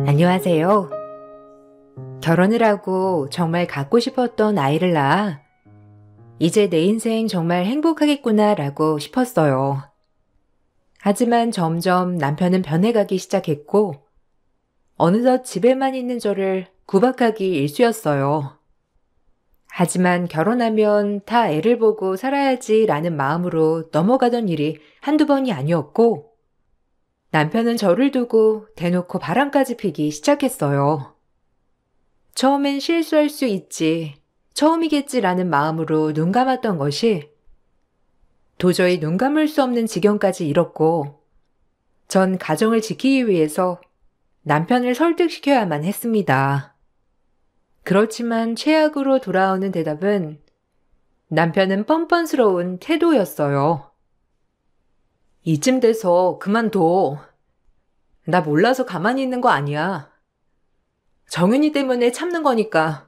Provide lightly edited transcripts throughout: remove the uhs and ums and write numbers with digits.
안녕하세요. 결혼을 하고 정말 갖고 싶었던 아이를 낳아 이제 내 인생 정말 행복하겠구나라고 싶었어요. 하지만 점점 남편은 변해가기 시작했고 어느덧 집에만 있는 저를 구박하기 일쑤였어요. 하지만 결혼하면 다 애를 보고 살아야지라는 마음으로 넘어가던 일이 한두 번이 아니었고 남편은 저를 두고 대놓고 바람까지 피기 시작했어요. 처음엔 실수할 수 있지, 처음이겠지라는 마음으로 눈 감았던 것이 도저히 눈 감을 수 없는 지경까지 이뤘고 전 가정을 지키기 위해서 남편을 설득시켜야만 했습니다. 그렇지만 최악으로 돌아오는 대답은 남편은 뻔뻔스러운 태도였어요. 이쯤 돼서 그만둬. 나 몰라서 가만히 있는 거 아니야. 정윤이 때문에 참는 거니까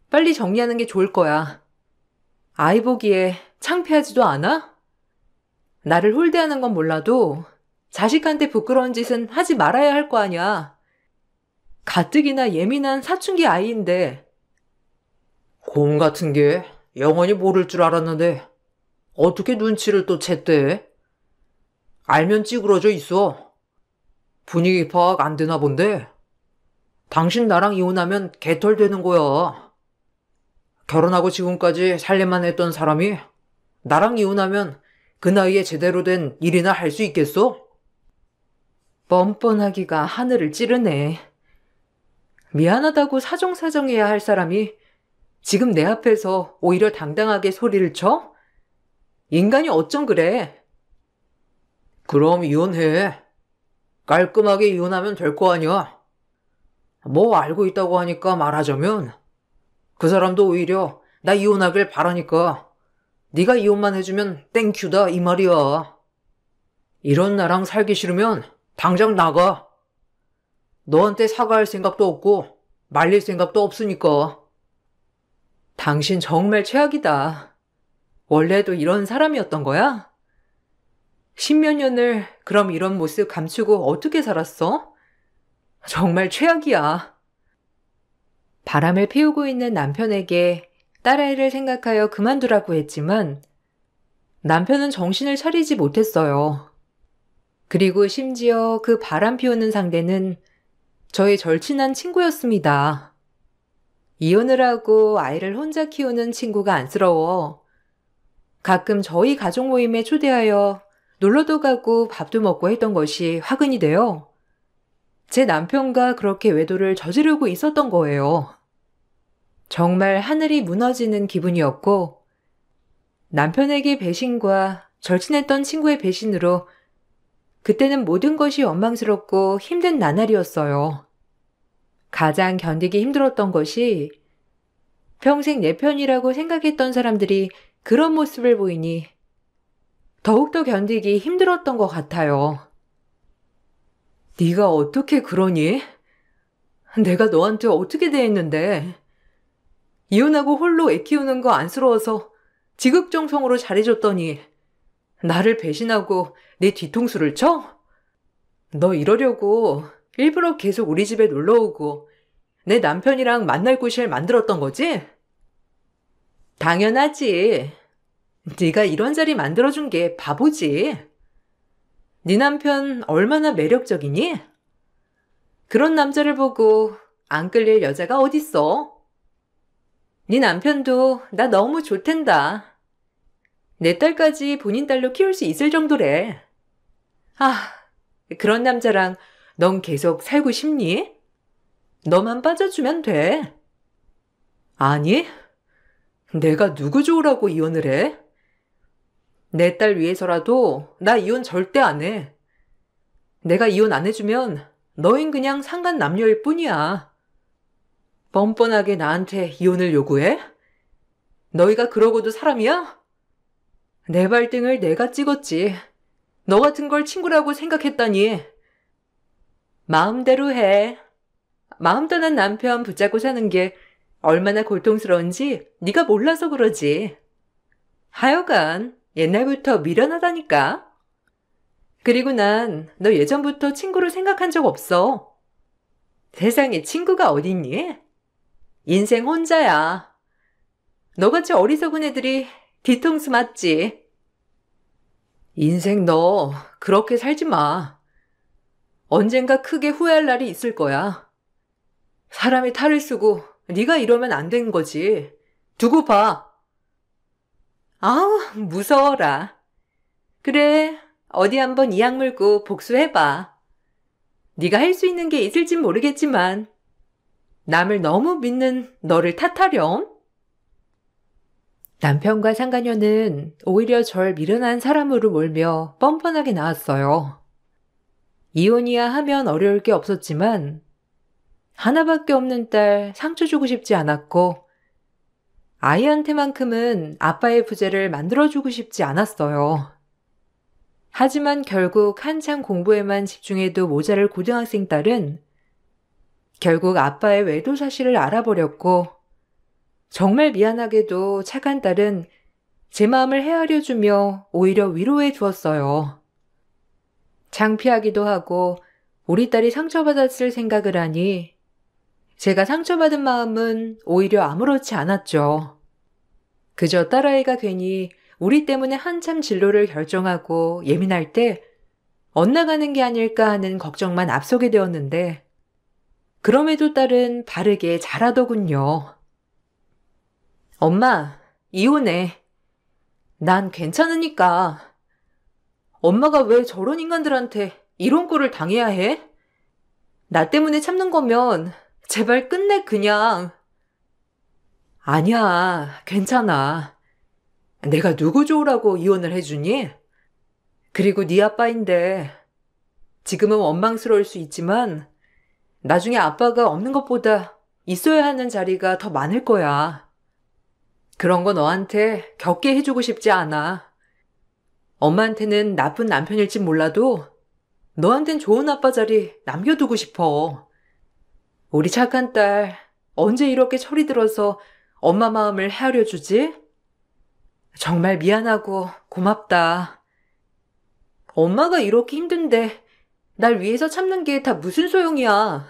빨리 정리하는 게 좋을 거야. 아이 보기에 창피하지도 않아? 나를 홀대하는 건 몰라도 자식한테 부끄러운 짓은 하지 말아야 할 거 아니야. 가뜩이나 예민한 사춘기 아이인데. 곰 같은 게 영원히 모를 줄 알았는데 어떻게 눈치를 또 챘대? 알면 찌그러져 있어. 분위기 파악 안 되나 본데. 당신 나랑 이혼하면 개털되는 거야. 결혼하고 지금까지 살림만 했던 사람이 나랑 이혼하면 그 나이에 제대로 된 일이나 할 수 있겠어? 뻔뻔하기가 하늘을 찌르네. 미안하다고 사정사정해야 할 사람이 지금 내 앞에서 오히려 당당하게 소리를 쳐? 인간이 어쩜 그래? 그럼 이혼해. 깔끔하게 이혼하면 될 거 아니야. 뭐 알고 있다고 하니까 말하자면 그 사람도 오히려 나 이혼하길 바라니까 네가 이혼만 해주면 땡큐다 이 말이야. 이런 나랑 살기 싫으면 당장 나가. 너한테 사과할 생각도 없고 말릴 생각도 없으니까. 당신 정말 최악이다. 원래도 이런 사람이었던 거야? 십몇 년을 그럼 이런 모습 감추고 어떻게 살았어? 정말 최악이야. 바람을 피우고 있는 남편에게 딸아이를 생각하여 그만두라고 했지만 남편은 정신을 차리지 못했어요. 그리고 심지어 그 바람 피우는 상대는 저의 절친한 친구였습니다. 이혼을 하고 아이를 혼자 키우는 친구가 안쓰러워 가끔 저희 가족 모임에 초대하여 놀러도 가고 밥도 먹고 했던 것이 화근이 되어 제 남편과 그렇게 외도를 저지르고 있었던 거예요. 정말 하늘이 무너지는 기분이었고 남편에게 배신과 절친했던 친구의 배신으로 그때는 모든 것이 원망스럽고 힘든 나날이었어요. 가장 견디기 힘들었던 것이 평생 내 편이라고 생각했던 사람들이 그런 모습을 보이니 더욱더 견디기 힘들었던 것 같아요. 네가 어떻게 그러니? 내가 너한테 어떻게 대했는데? 이혼하고 홀로 애 키우는 거 안쓰러워서 지극정성으로 잘해줬더니 나를 배신하고 내 뒤통수를 쳐? 너 이러려고 일부러 계속 우리 집에 놀러오고 내 남편이랑 만날 곳을 만들었던 거지? 당연하지. 네가 이런 자리 만들어준 게 바보지. 네 남편 얼마나 매력적이니? 그런 남자를 보고 안 끌릴 여자가 어딨어? 네 남편도 나 너무 좋댄다. 내 딸까지 본인 딸로 키울 수 있을 정도래. 아, 그런 남자랑 넌 계속 살고 싶니? 너만 빠져주면 돼. 아니, 내가 누구 좋으라고 이혼을 해? 내 딸 위해서라도 나 이혼 절대 안 해. 내가 이혼 안 해주면 너흰 그냥 상간 남녀일 뿐이야. 뻔뻔하게 나한테 이혼을 요구해? 너희가 그러고도 사람이야? 내 발등을 내가 찍었지. 너 같은 걸 친구라고 생각했다니. 마음대로 해. 마음 떠난 남편 붙잡고 사는 게 얼마나 고통스러운지 네가 몰라서 그러지. 하여간 옛날부터 미련하다니까. 그리고 난 너 예전부터 친구로 생각한 적 없어. 세상에 친구가 어딨니? 인생 혼자야. 너같이 어리석은 애들이 뒤통수 맞지. 인생 너 그렇게 살지 마. 언젠가 크게 후회할 날이 있을 거야. 사람이 탈을 쓰고 네가 이러면 안 되는 거지. 두고 봐. 아우, 무서워라. 그래, 어디 한번 이악 물고 복수해봐. 네가 할 수 있는 게 있을진 모르겠지만 남을 너무 믿는 너를 탓하렴? 남편과 상가녀는 오히려 절 미련한 사람으로 몰며 뻔뻔하게 나왔어요. 이혼이야 하면 어려울 게 없었지만 하나밖에 없는 딸 상처 주고 싶지 않았고 아이한테만큼은 아빠의 부재를 만들어주고 싶지 않았어요. 하지만 결국 한창 공부에만 집중해도 모자랄 고등학생 딸은 결국 아빠의 외도 사실을 알아버렸고 정말 미안하게도 착한 딸은 제 마음을 헤아려주며 오히려 위로해 주었어요. 창피하기도 하고 우리 딸이 상처받았을 생각을 하니 제가 상처받은 마음은 오히려 아무렇지 않았죠. 그저 딸아이가 괜히 우리 때문에 한참 진로를 결정하고 예민할 때 엇나가는 게 아닐까 하는 걱정만 앞서게 되었는데 그럼에도 딸은 바르게 자라더군요. 엄마, 이혼해. 난 괜찮으니까. 엄마가 왜 저런 인간들한테 이런 꼴을 당해야 해? 나 때문에 참는 거면 제발 끝내 그냥. 아니야, 괜찮아. 내가 누구 좋으라고 이혼을 해주니? 그리고 네 아빠인데 지금은 원망스러울 수 있지만 나중에 아빠가 없는 것보다 있어야 하는 자리가 더 많을 거야. 그런 거 너한테 겪게 해주고 싶지 않아. 엄마한테는 나쁜 남편일진 몰라도 너한텐 좋은 아빠 자리 남겨두고 싶어. 우리 착한 딸 언제 이렇게 철이 들어서 엄마 마음을 헤아려 주지? 정말 미안하고 고맙다. 엄마가 이렇게 힘든데 날 위해서 참는 게 다 무슨 소용이야.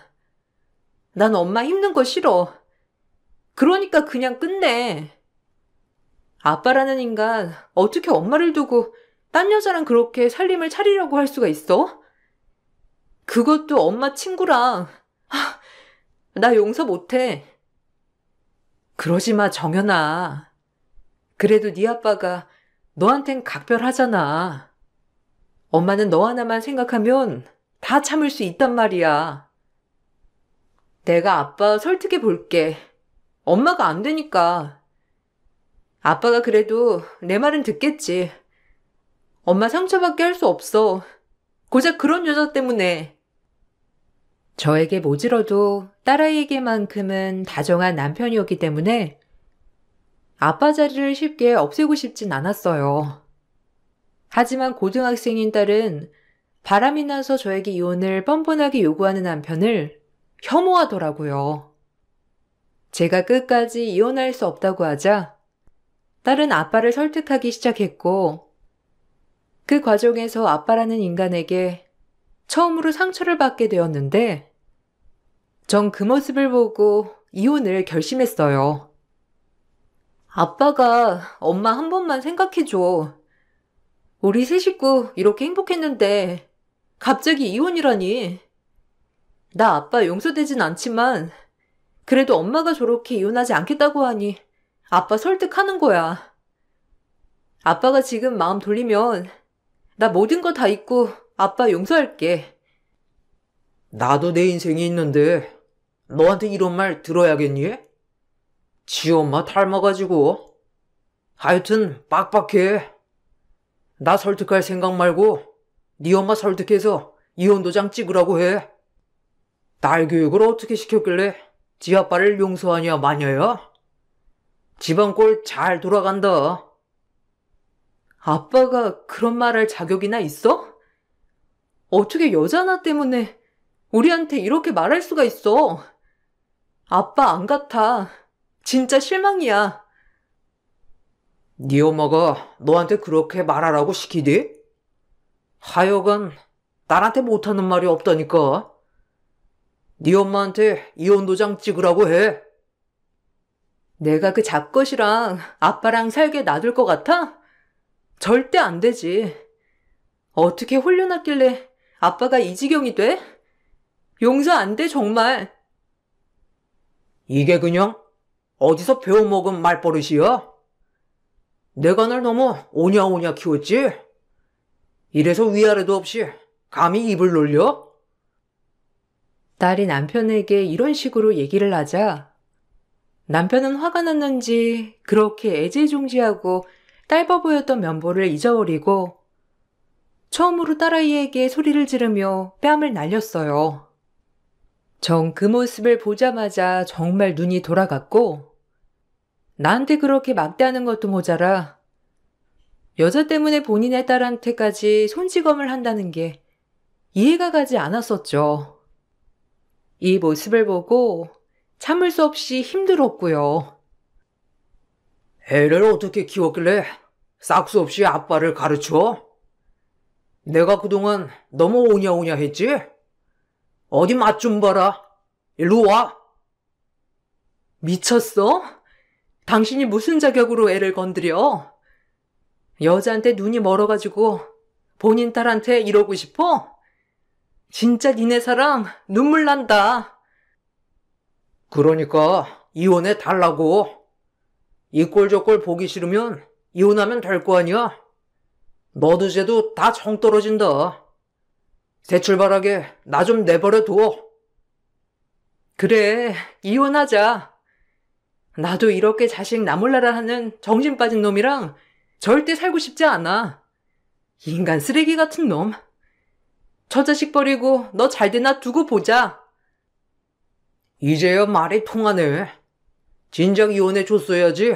난 엄마 힘든 거 싫어. 그러니까 그냥 끝내. 아빠라는 인간 어떻게 엄마를 두고 딴 여자랑 그렇게 살림을 차리려고 할 수가 있어? 그것도 엄마 친구랑. 나 용서 못해. 그러지 마, 정연아. 그래도 네 아빠가 너한텐 각별하잖아. 엄마는 너 하나만 생각하면 다 참을 수 있단 말이야. 내가 아빠 설득해 볼게. 엄마가 안 되니까. 아빠가 그래도 내 말은 듣겠지. 엄마 상처받게 할 수 없어. 고작 그런 여자 때문에. 저에게 모질어도 딸아이에게만큼은 다정한 남편이었기 때문에 아빠 자리를 쉽게 없애고 싶진 않았어요. 하지만 고등학생인 딸은 바람이 나서 저에게 이혼을 뻔뻔하게 요구하는 남편을 혐오하더라고요. 제가 끝까지 이혼할 수 없다고 하자 딸은 아빠를 설득하기 시작했고 그 과정에서 아빠라는 인간에게 처음으로 상처를 받게 되었는데 전 그 모습을 보고 이혼을 결심했어요. 아빠가 엄마 한 번만 생각해줘. 우리 세 식구 이렇게 행복했는데 갑자기 이혼이라니. 나 아빠 용서되진 않지만 그래도 엄마가 저렇게 이혼하지 않겠다고 하니 아빠 설득하는 거야. 아빠가 지금 마음 돌리면 나 모든 거 다 잊고 아빠 용서할게. 나도 내 인생이 있는데 너한테 이런 말 들어야겠니? 지 엄마 닮아가지고. 하여튼 빡빡해. 나 설득할 생각 말고 네 엄마 설득해서 이혼 도장 찍으라고 해. 딸 교육을 어떻게 시켰길래 지 아빠를 용서하냐 마냐야? 집안 꼴 잘 돌아간다. 아빠가 그런 말 할 자격이나 있어? 어떻게 여자 하나 때문에 우리한테 이렇게 말할 수가 있어? 아빠 안 같아. 진짜 실망이야. 네 엄마가 너한테 그렇게 말하라고 시키디? 하여간 딸한테 못하는 말이 없다니까. 네 엄마한테 이혼 도장 찍으라고 해. 내가 그 잡것이랑 아빠랑 살게 놔둘 것 같아? 절대 안 되지. 어떻게 홀려놨길래 아빠가 이 지경이 돼? 용서 안 돼, 정말. 이게 그냥 어디서 배워먹은 말버릇이야? 내가 널 너무 오냐오냐 키웠지? 이래서 위아래도 없이 감히 입을 놀려? 딸이 남편에게 이런 식으로 얘기를 하자 남편은 화가 났는지 그렇게 애지중지하고 딸버 보였던 면보를 잊어버리고 처음으로 딸아이에게 소리를 지르며 뺨을 날렸어요. 정 그 모습을 보자마자 정말 눈이 돌아갔고 나한테 그렇게 막대하는 것도 모자라 여자 때문에 본인의 딸한테까지 손찌검을 한다는 게 이해가 가지 않았었죠. 이 모습을 보고 참을 수 없이 힘들었고요. 애를 어떻게 키웠길래 싹수 없이 아빠를 가르쳐? 내가 그동안 너무 오냐오냐 했지? 어디 맛 좀 봐라. 일로 와. 미쳤어? 당신이 무슨 자격으로 애를 건드려? 여자한테 눈이 멀어가지고 본인 딸한테 이러고 싶어? 진짜 니네 사랑 눈물 난다. 그러니까 이혼해 달라고. 이 꼴 저 꼴 보기 싫으면 이혼하면 될 거 아니야. 너도 쟤도 다 정 떨어진다. 새 출발하게 나 좀 내버려 둬. 그래, 이혼하자. 나도 이렇게 자식 나몰라라 하는 정신 빠진 놈이랑 절대 살고 싶지 않아. 인간 쓰레기 같은 놈. 저 자식 버리고 너 잘되나 두고 보자. 이제야 말이 통하네. 진작 이혼해 줬어야지.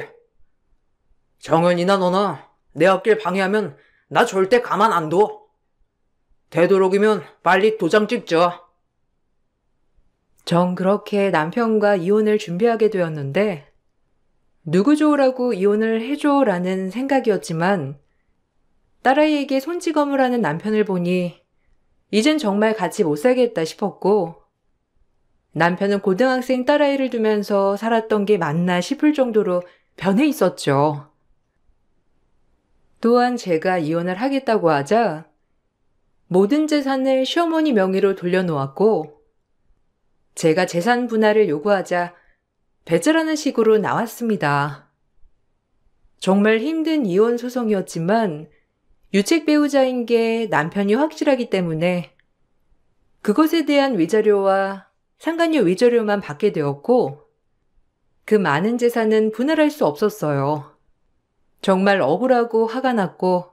정연이나 너나 내 앞길 방해하면 나 절대 가만 안 둬. 되도록이면 빨리 도장 찍자. 정 그렇게 남편과 이혼을 준비하게 되었는데 누구 좋으라고 이혼을 해줘라는 생각이었지만 딸아이에게 손찌검을 하는 남편을 보니 이젠 정말 같이 못 살겠다 싶었고 남편은 고등학생 딸아이를 두면서 살았던 게 맞나 싶을 정도로 변해 있었죠. 또한 제가 이혼을 하겠다고 하자 모든 재산을 시어머니 명의로 돌려놓았고 제가 재산 분할을 요구하자 배째라는 식으로 나왔습니다. 정말 힘든 이혼 소송이었지만 유책 배우자인 게 남편이 확실하기 때문에 그것에 대한 위자료와 상간녀 위자료만 받게 되었고 그 많은 재산은 분할할 수 없었어요. 정말 억울하고 화가 났고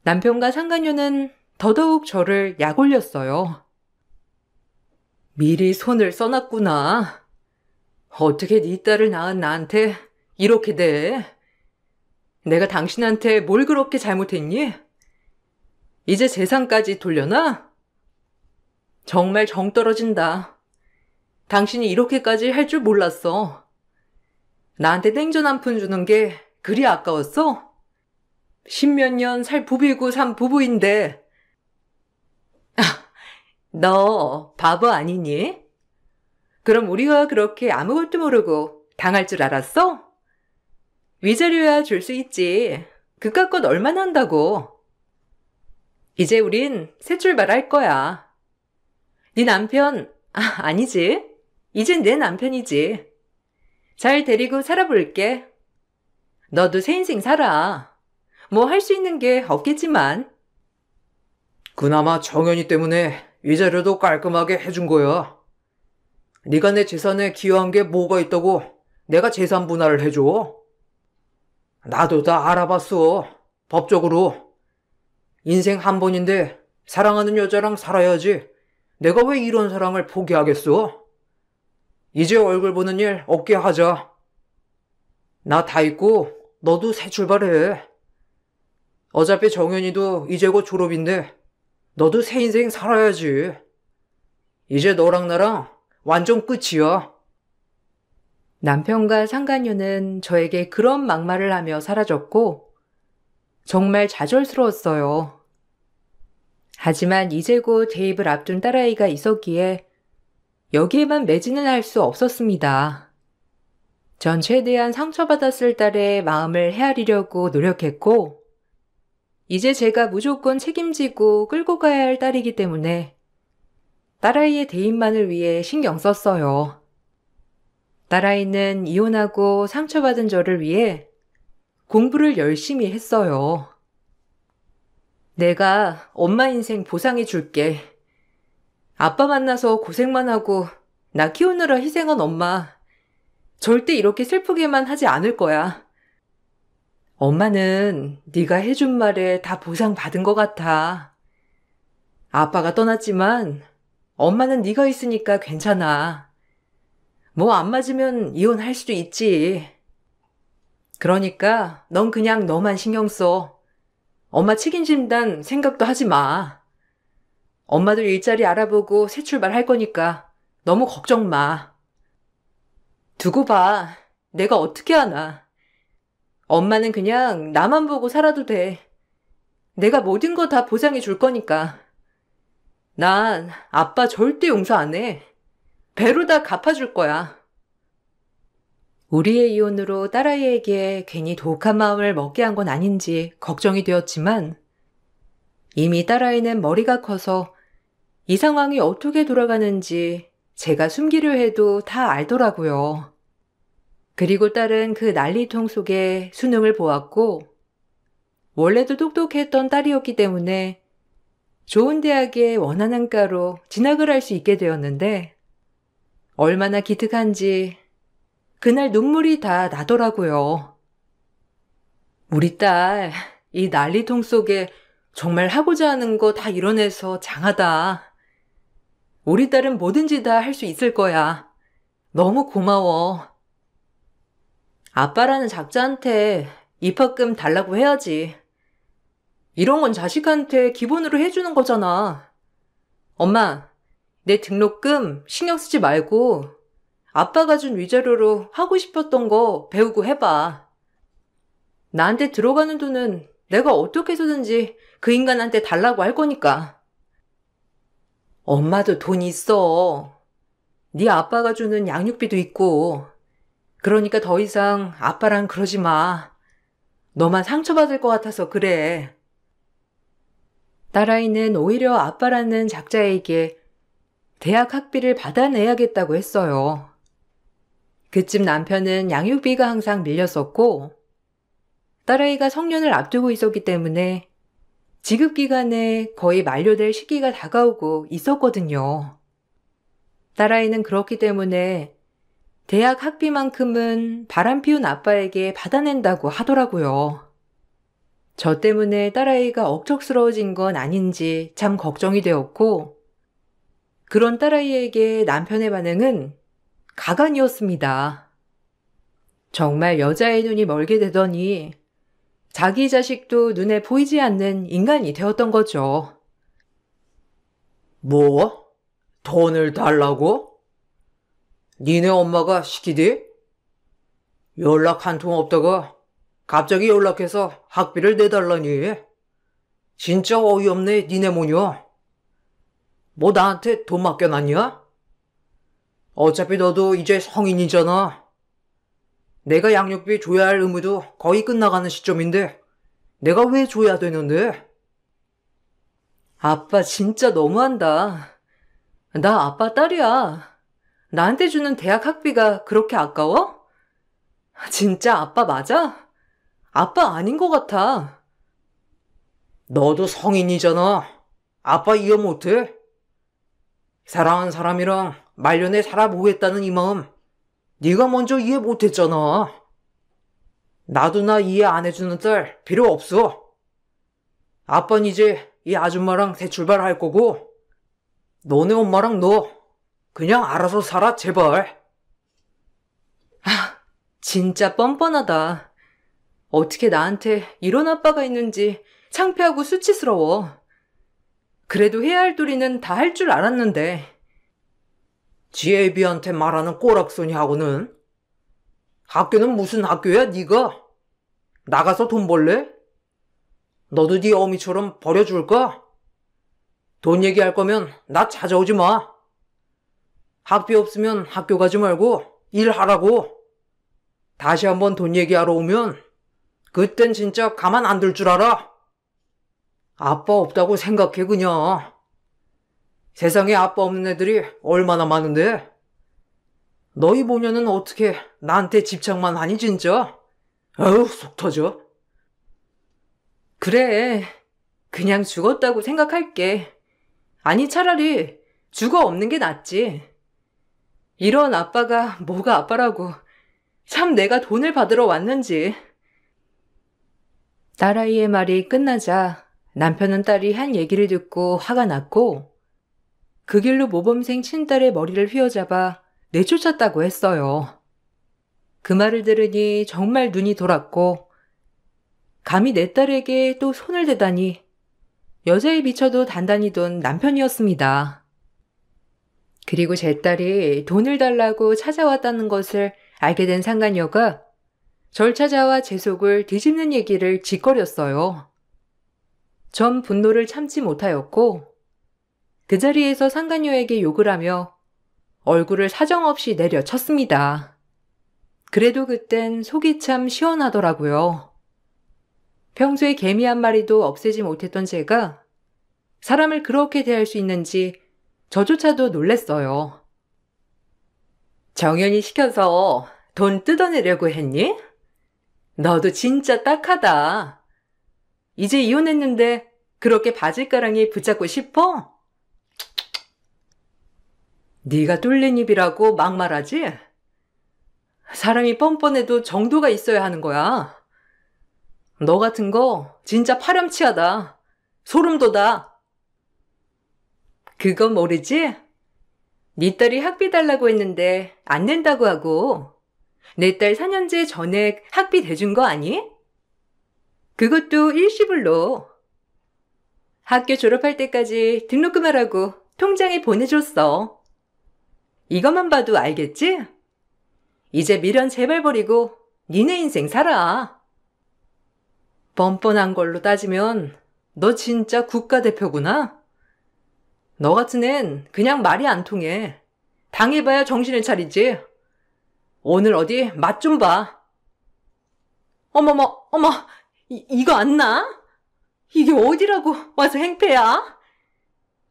남편과 상간녀는 더더욱 저를 약올렸어요. 미리 손을 써놨구나. 어떻게 네 딸을 낳은 나한테 이렇게 돼? 내가 당신한테 뭘 그렇게 잘못했니? 이제 재산까지 돌려놔? 정말 정 떨어진다. 당신이 이렇게까지 할 줄 몰랐어. 나한테 땡전 한 푼 주는 게 그리 아까웠어? 십몇 년 살 부비고 산 부부인데. 너 바보 아니니? 그럼 우리가 그렇게 아무것도 모르고 당할 줄 알았어? 위자료야 줄 수 있지. 그깟 것 얼마나 한다고. 이제 우린 새 출발할 거야. 네 남편, 아니지. 이젠 내 남편이지. 잘 데리고 살아볼게. 너도 새 인생 살아. 뭐 할 수 있는 게 없겠지만. 그나마 정연이 때문에 위자료도 깔끔하게 해준 거야. 네가 내 재산에 기여한 게 뭐가 있다고 내가 재산 분할을 해줘? 나도 다 알아봤어. 법적으로. 인생 한 번인데 사랑하는 여자랑 살아야지. 내가 왜 이런 사랑을 포기하겠어? 이제 얼굴 보는 일 없게 하자. 나 다 있고 너도 새 출발해. 어차피 정연이도 이제 곧 졸업인데 너도 새 인생 살아야지. 이제 너랑 나랑 완전 끝이야. 남편과 상간녀는 저에게 그런 막말을 하며 사라졌고 정말 좌절스러웠어요. 하지만 이제 곧 대입을 앞둔 딸아이가 있었기에 여기에만 매진을 할 수 없었습니다. 전 최대한 상처받았을 딸의 마음을 헤아리려고 노력했고, 이제 제가 무조건 책임지고 끌고 가야 할 딸이기 때문에 딸아이의 대입만을 위해 신경 썼어요. 딸아이는 이혼하고 상처받은 저를 위해 공부를 열심히 했어요. 내가 엄마 인생 보상해 줄게. 아빠 만나서 고생만 하고 나 키우느라 희생한 엄마 절대 이렇게 슬프게만 하지 않을 거야. 엄마는 네가 해준 말에 다 보상받은 것 같아. 아빠가 떠났지만 엄마는 네가 있으니까 괜찮아. 뭐 안 맞으면 이혼할 수도 있지. 그러니까 넌 그냥 너만 신경 써. 엄마 책임진단 생각도 하지 마. 엄마도 일자리 알아보고 새 출발할 거니까 너무 걱정 마. 두고 봐. 내가 어떻게 하나. 엄마는 그냥 나만 보고 살아도 돼. 내가 모든 거 다 보상해 줄 거니까. 난 아빠 절대 용서 안 해. 배로 다 갚아줄 거야. 우리의 이혼으로 딸아이에게 괜히 독한 마음을 먹게 한 건 아닌지 걱정이 되었지만 이미 딸아이는 머리가 커서 이 상황이 어떻게 돌아가는지 제가 숨기려 해도 다 알더라고요. 그리고 딸은 그 난리통 속에 수능을 보았고 원래도 똑똑했던 딸이었기 때문에 좋은 대학에 원하는 과로 진학을 할 수 있게 되었는데 얼마나 기특한지 그날 눈물이 다 나더라고요. 우리 딸, 이 난리통 속에 정말 하고자 하는 거 다 이뤄내서 장하다. 우리 딸은 뭐든지 다 할 수 있을 거야. 너무 고마워. 아빠라는 작자한테 입학금 달라고 해야지. 이런 건 자식한테 기본으로 해주는 거잖아. 엄마, 내 등록금 신경 쓰지 말고 아빠가 준 위자료로 하고 싶었던 거 배우고 해봐. 나한테 들어가는 돈은 내가 어떻게 해서든지 그 인간한테 달라고 할 거니까. 엄마도 돈 있어. 네 아빠가 주는 양육비도 있고. 그러니까 더 이상 아빠랑 그러지 마. 너만 상처받을 것 같아서 그래. 딸아이는 오히려 아빠라는 작자에게 대학 학비를 받아내야겠다고 했어요. 그쯤 남편은 양육비가 항상 밀렸었고 딸아이가 성년을 앞두고 있었기 때문에 지급기간에 거의 만료될 시기가 다가오고 있었거든요. 딸아이는 그렇기 때문에 대학 학비만큼은 바람피운 아빠에게 받아낸다고 하더라고요. 저 때문에 딸아이가 억척스러워진 건 아닌지 참 걱정이 되었고 그런 딸아이에게 남편의 반응은 가관이었습니다. 정말 여자의 눈이 멀게 되더니 자기 자식도 눈에 보이지 않는 인간이 되었던 거죠. 뭐? 돈을 달라고? 니네 엄마가 시키디? 연락 한 통 없다가 갑자기 연락해서 학비를 내달라니. 진짜 어이없네, 니네 모녀. 뭐 나한테 돈 맡겨놨냐? 어차피 너도 이제 성인이잖아. 내가 양육비 줘야 할 의무도 거의 끝나가는 시점인데 내가 왜 줘야 되는데? 아빠 진짜 너무한다. 나 아빠 딸이야. 나한테 주는 대학 학비가 그렇게 아까워? 진짜 아빠 맞아? 아빠 아닌 것 같아. 너도 성인이잖아. 아빠 이해 못해? 사랑하는 사람이랑 말년에 살아보겠다는 이 마음 네가 먼저 이해 못했잖아. 나도 나 이해 안 해주는 딸 필요 없어. 아빠는 이제 이 아줌마랑 새 출발할 거고 너네 엄마랑 너 그냥 알아서 살아 제발. 진짜 뻔뻔하다. 어떻게 나한테 이런 아빠가 있는지 창피하고 수치스러워. 그래도 해야 할 도리는 다 할 줄 알았는데. 지 애비한테 말하는 꼬락서니하고는. 학교는 무슨 학교야 네가? 나가서 돈 벌래? 너도 네 어미처럼 버려줄까? 돈 얘기할 거면 나 찾아오지 마. 학비 없으면 학교 가지 말고 일하라고. 다시 한번 돈 얘기하러 오면 그땐 진짜 가만 안 둘 줄 알아. 아빠 없다고 생각해 그냥. 세상에 아빠 없는 애들이 얼마나 많은데. 너희 보녀는 어떻게 나한테 집착만 하니 진짜? 아유 속 터져. 그래. 그냥 죽었다고 생각할게. 아니, 차라리 죽어 없는 게 낫지. 이런 아빠가 뭐가 아빠라고. 참 내가 돈을 받으러 왔는지. 딸아이의 말이 끝나자 남편은 딸이 한 얘기를 듣고 화가 났고 그 길로 모범생 친딸의 머리를 휘어잡아 내쫓았다고 했어요. 그 말을 들으니 정말 눈이 돌았고 감히 내 딸에게 또 손을 대다니 여자에 비춰도 단단히 둔 남편이었습니다. 그리고 제 딸이 돈을 달라고 찾아왔다는 것을 알게 된 상간녀가 절 찾아와 제 속을 뒤집는 얘기를 짓거렸어요. 전 분노를 참지 못하였고 그 자리에서 상간녀에게 욕을 하며 얼굴을 사정없이 내려쳤습니다. 그래도 그땐 속이 참 시원하더라고요. 평소에 개미 한 마리도 없애지 못했던 제가 사람을 그렇게 대할 수 있는지 저조차도 놀랬어요. 정연이 시켜서 돈 뜯어내려고 했니? 너도 진짜 딱하다. 이제 이혼했는데 그렇게 바짓가랑이 붙잡고 싶어? 네가 뚫린 입이라고 막말하지? 사람이 뻔뻔해도 정도가 있어야 하는 거야. 너 같은 거 진짜 파렴치하다. 소름 돋아. 그건 모르지? 네 딸이 학비 달라고 했는데 안 낸다고 하고 내 딸 4년제 전액 학비 대준 거 아니? 그것도 일시불로. 학교 졸업할 때까지 등록금하라고 통장에 보내줬어. 이것만 봐도 알겠지? 이제 미련 제발 버리고 니네 인생 살아. 뻔뻔한 걸로 따지면 너 진짜 국가대표구나? 너 같은 앤 그냥 말이 안 통해. 당해봐야 정신을 차리지. 오늘 어디 맛 좀 봐. 어머머, 어머, 이거 안 나? 이게 어디라고 와서 행패야?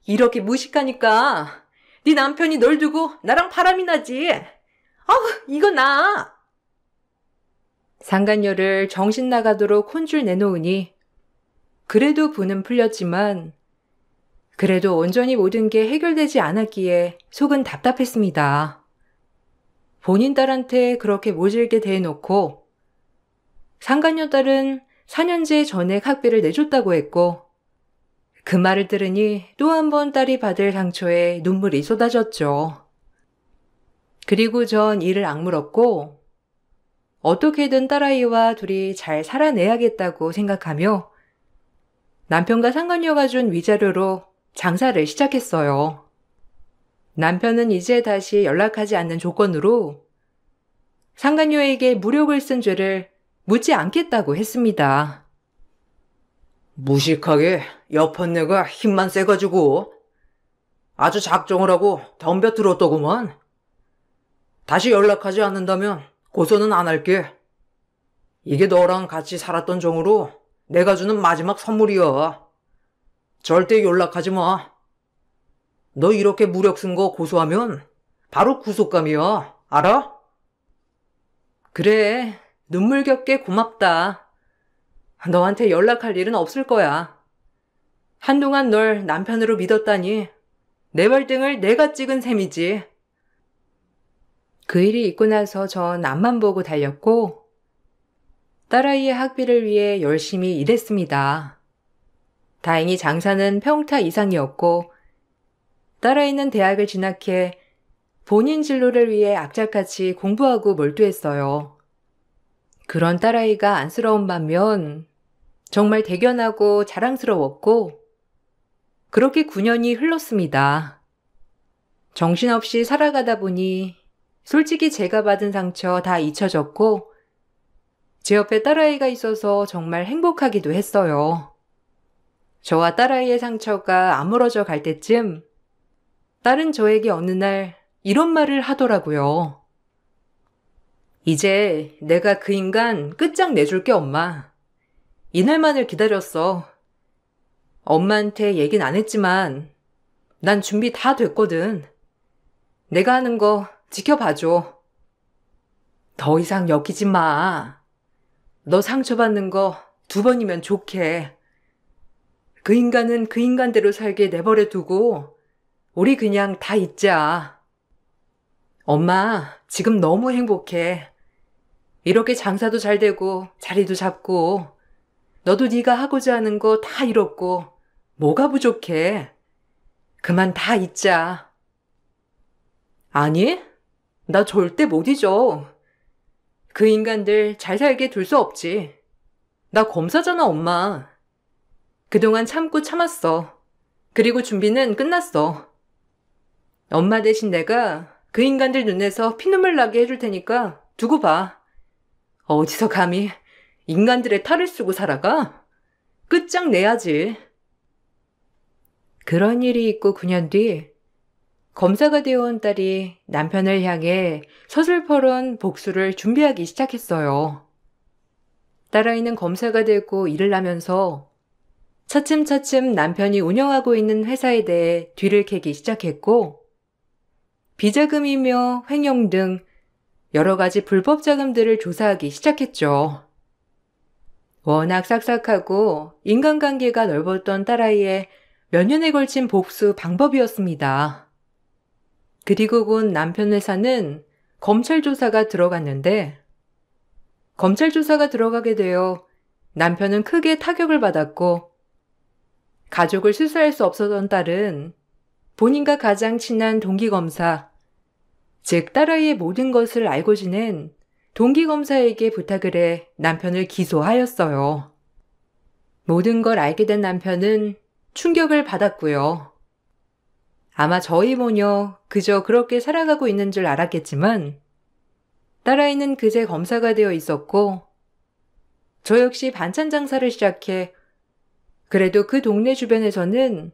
이렇게 무식하니까 네 남편이 널 두고 나랑 바람이 나지. 아우, 이거 나. 상간녀를 정신 나가도록 혼줄 내놓으니 그래도 분은 풀렸지만 그래도 온전히 모든 게 해결되지 않았기에 속은 답답했습니다. 본인 딸한테 그렇게 모질게 대해놓고 상간녀 딸은 4년제 전액 학비를 내줬다고 했고 그 말을 들으니 또 한 번 딸이 받을 상처에 눈물이 쏟아졌죠. 그리고 전 이를 악물었고 어떻게든 딸아이와 둘이 잘 살아내야겠다고 생각하며 남편과 상간녀가 준 위자료로 장사를 시작했어요. 남편은 이제 다시 연락하지 않는 조건으로 상간녀에게 무력을 쓴 죄를 묻지 않겠다고 했습니다. 무식하게 옆언내가 힘만 세가지고 아주 작정을 하고 덤벼들었더구만. 다시 연락하지 않는다면 고소는 안 할게. 이게 너랑 같이 살았던 정으로 내가 주는 마지막 선물이야. 절대 연락하지 마. 너 이렇게 무력 쓴 거 고소하면 바로 구속감이야. 알아? 그래, 눈물겹게 고맙다. 너한테 연락할 일은 없을 거야. 한동안 널 남편으로 믿었다니 내 발등을 내가 찍은 셈이지. 그 일이 있고 나서 전 앞만 보고 달렸고 딸아이의 학비를 위해 열심히 일했습니다. 다행히 장사는 평타 이상이었고 딸아이는 대학을 진학해 본인 진로를 위해 악착같이 공부하고 몰두했어요. 그런 딸아이가 안쓰러운 반면 정말 대견하고 자랑스러웠고 그렇게 9년이 흘렀습니다. 정신없이 살아가다 보니 솔직히 제가 받은 상처 다 잊혀졌고 제 옆에 딸아이가 있어서 정말 행복하기도 했어요. 저와 딸아이의 상처가 아물어져 갈 때쯤 딸은 저에게 어느 날 이런 말을 하더라고요. 이제 내가 그 인간 끝장내줄게, 엄마. 이날만을 기다렸어. 엄마한테 얘긴 안 했지만 난 준비 다 됐거든. 내가 하는 거 지켜봐줘. 더 이상 엮이지 마. 너 상처받는 거 2번이면 좋게. 그 인간은 그 인간대로 살게 내버려 두고 우리 그냥 다 잊자. 엄마, 지금 너무 행복해. 이렇게 장사도 잘 되고 자리도 잡고 너도 네가 하고자 하는 거 다 이뤘고 뭐가 부족해. 그만 다 잊자. 아니, 나 절대 못 잊어. 그 인간들 잘 살게 둘 수 없지. 나 검사잖아, 엄마. 그동안 참고 참았어. 그리고 준비는 끝났어. 엄마 대신 내가 그 인간들 눈에서 피눈물 나게 해줄 테니까 두고 봐. 어디서 감히 인간들의 탈을 쓰고 살아가? 끝장내야지. 그런 일이 있고 9년 뒤 검사가 되어온 딸이 남편을 향해 서슬퍼런 복수를 준비하기 시작했어요. 딸아이는 검사가 되고 일을 하면서 차츰차츰 남편이 운영하고 있는 회사에 대해 뒤를 캐기 시작했고 비자금이며 횡령 등 여러 가지 불법 자금들을 조사하기 시작했죠. 워낙 싹싹하고 인간관계가 넓었던 딸아이의 몇 년에 걸친 복수 방법이었습니다. 그리고 곧 남편 회사는 검찰 조사가 들어갔는데 검찰 조사가 들어가게 되어 남편은 크게 타격을 받았고 가족을 수사할 수 없었던 딸은 본인과 가장 친한 동기검사, 즉 딸아이의 모든 것을 알고 지낸 동기검사에게 부탁을 해 남편을 기소하였어요. 모든 걸 알게 된 남편은 충격을 받았고요. 아마 저희 모녀 그저 그렇게 살아가고 있는 줄 알았겠지만 딸아이는 그새 검사가 되어 있었고 저 역시 반찬 장사를 시작해 그래도 그 동네 주변에서는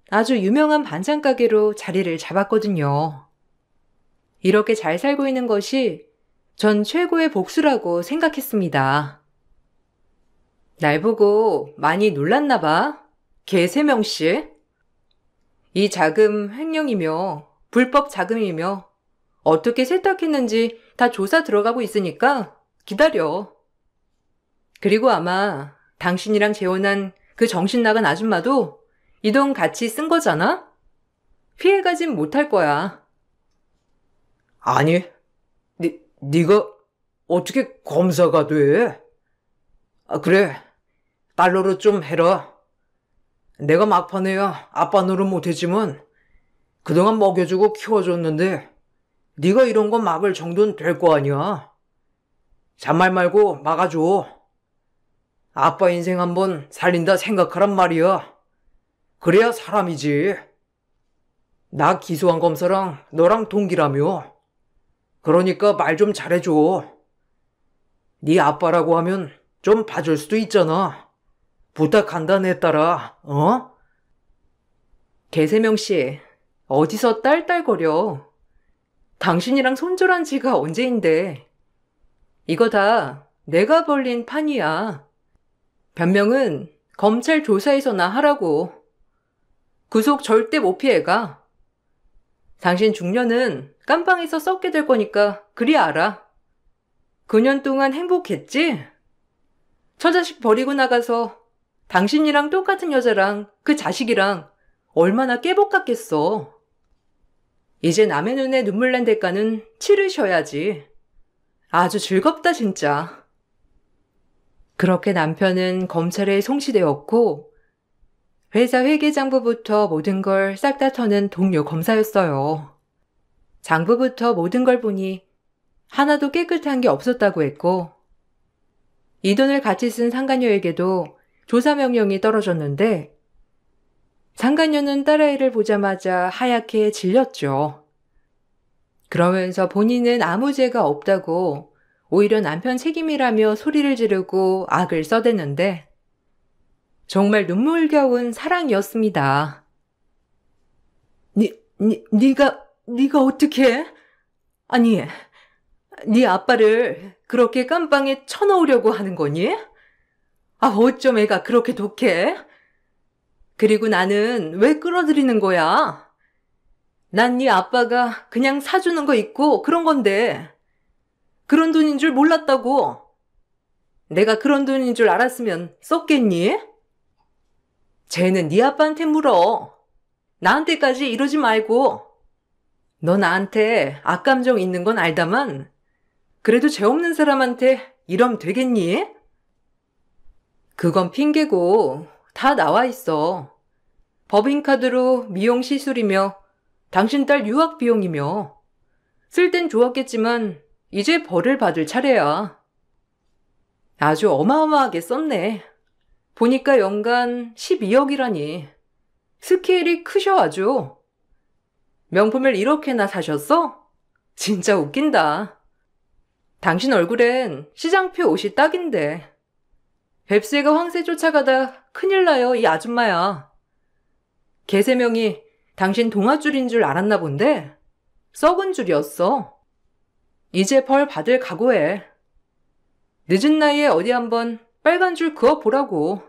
아주 유명한 반찬 가게로 자리를 잡았거든요. 이렇게 잘 살고 있는 것이 전 최고의 복수라고 생각했습니다. 날 보고 많이 놀랐나 봐. 개 3명씩. 이 자금 횡령이며 불법 자금이며 어떻게 세탁했는지 다 조사 들어가고 있으니까 기다려. 그리고 아마 당신이랑 재혼한 그 정신 나간 아줌마도 이 돈 같이 쓴 거잖아? 피해가진 못할 거야. 아니, 네가 어떻게 검사가 돼? 아, 그래, 달러로 좀 해라. 내가 막판에야 아빠 노릇 못했지만 그동안 먹여주고 키워줬는데 네가 이런 거 막을 정도는 될 거 아니야. 잔말 말고 막아줘. 아빠 인생 한번 살린다 생각하란 말이야. 그래야 사람이지. 나 기소한 검사랑 너랑 동기라며. 그러니까 말 좀 잘해줘. 네 아빠라고 하면 좀 봐줄 수도 있잖아. 부탁한다 내 딸아. 어? 개세명씨, 어디서 딸딸거려. 당신이랑 손절한 지가 언제인데. 이거 다 내가 벌린 판이야. 변명은 검찰 조사에서나 하라고. 구속 절대 못 피해가. 당신 중년은 깜빵에서 썩게 될 거니까 그리 알아. 9년 동안 행복했지? 처자식 버리고 나가서 당신이랑 똑같은 여자랑 그 자식이랑 얼마나 깨복같겠어. 이제 남의 눈에 눈물 난 대가는 치르셔야지. 아주 즐겁다 진짜. 그렇게 남편은 검찰에 송치되었고 회사 회계장부부터 모든 걸 싹 다 터는 동료 검사였어요. 장부부터 모든 걸 보니 하나도 깨끗한 게 없었다고 했고 이 돈을 같이 쓴 상간녀에게도 조사 명령이 떨어졌는데 상간녀는 딸아이를 보자마자 하얗게 질렸죠. 그러면서 본인은 아무 죄가 없다고 오히려 남편 책임이라며 소리를 지르고 악을 써댔는데 정말 눈물겨운 사랑이었습니다. 네가 네가 어떻게? 아니, 네 아빠를 그렇게 깜빵에 쳐넣으려고 하는 거니? 아, 어쩜 애가 그렇게 독해? 그리고 나는 왜 끌어들이는 거야? 난 네 아빠가 그냥 사주는 거 있고 그런 건데 그런 돈인 줄 몰랐다고. 내가 그런 돈인 줄 알았으면 썼겠니? 쟤는 네 아빠한테 물어. 나한테까지 이러지 말고. 너 나한테 악감정 있는 건 알다만 그래도 죄 없는 사람한테 이러면 되겠니? 그건 핑계고 다 나와 있어. 법인카드로 미용 시술이며 당신 딸 유학 비용이며 쓸 땐 좋았겠지만 이제 벌을 받을 차례야. 아주 어마어마하게 썼네. 보니까 연간 12억이라니. 스케일이 크셔 아주. 명품을 이렇게나 사셨어? 진짜 웃긴다. 당신 얼굴엔 시장표 옷이 딱인데. 뱁새가 황새 쫓아가다 큰일 나요, 이 아줌마야. 개세명이 당신 동아줄인 줄 알았나 본데 썩은 줄이었어. 이제 벌 받을 각오해. 늦은 나이에 어디 한번 빨간 줄 그어보라고.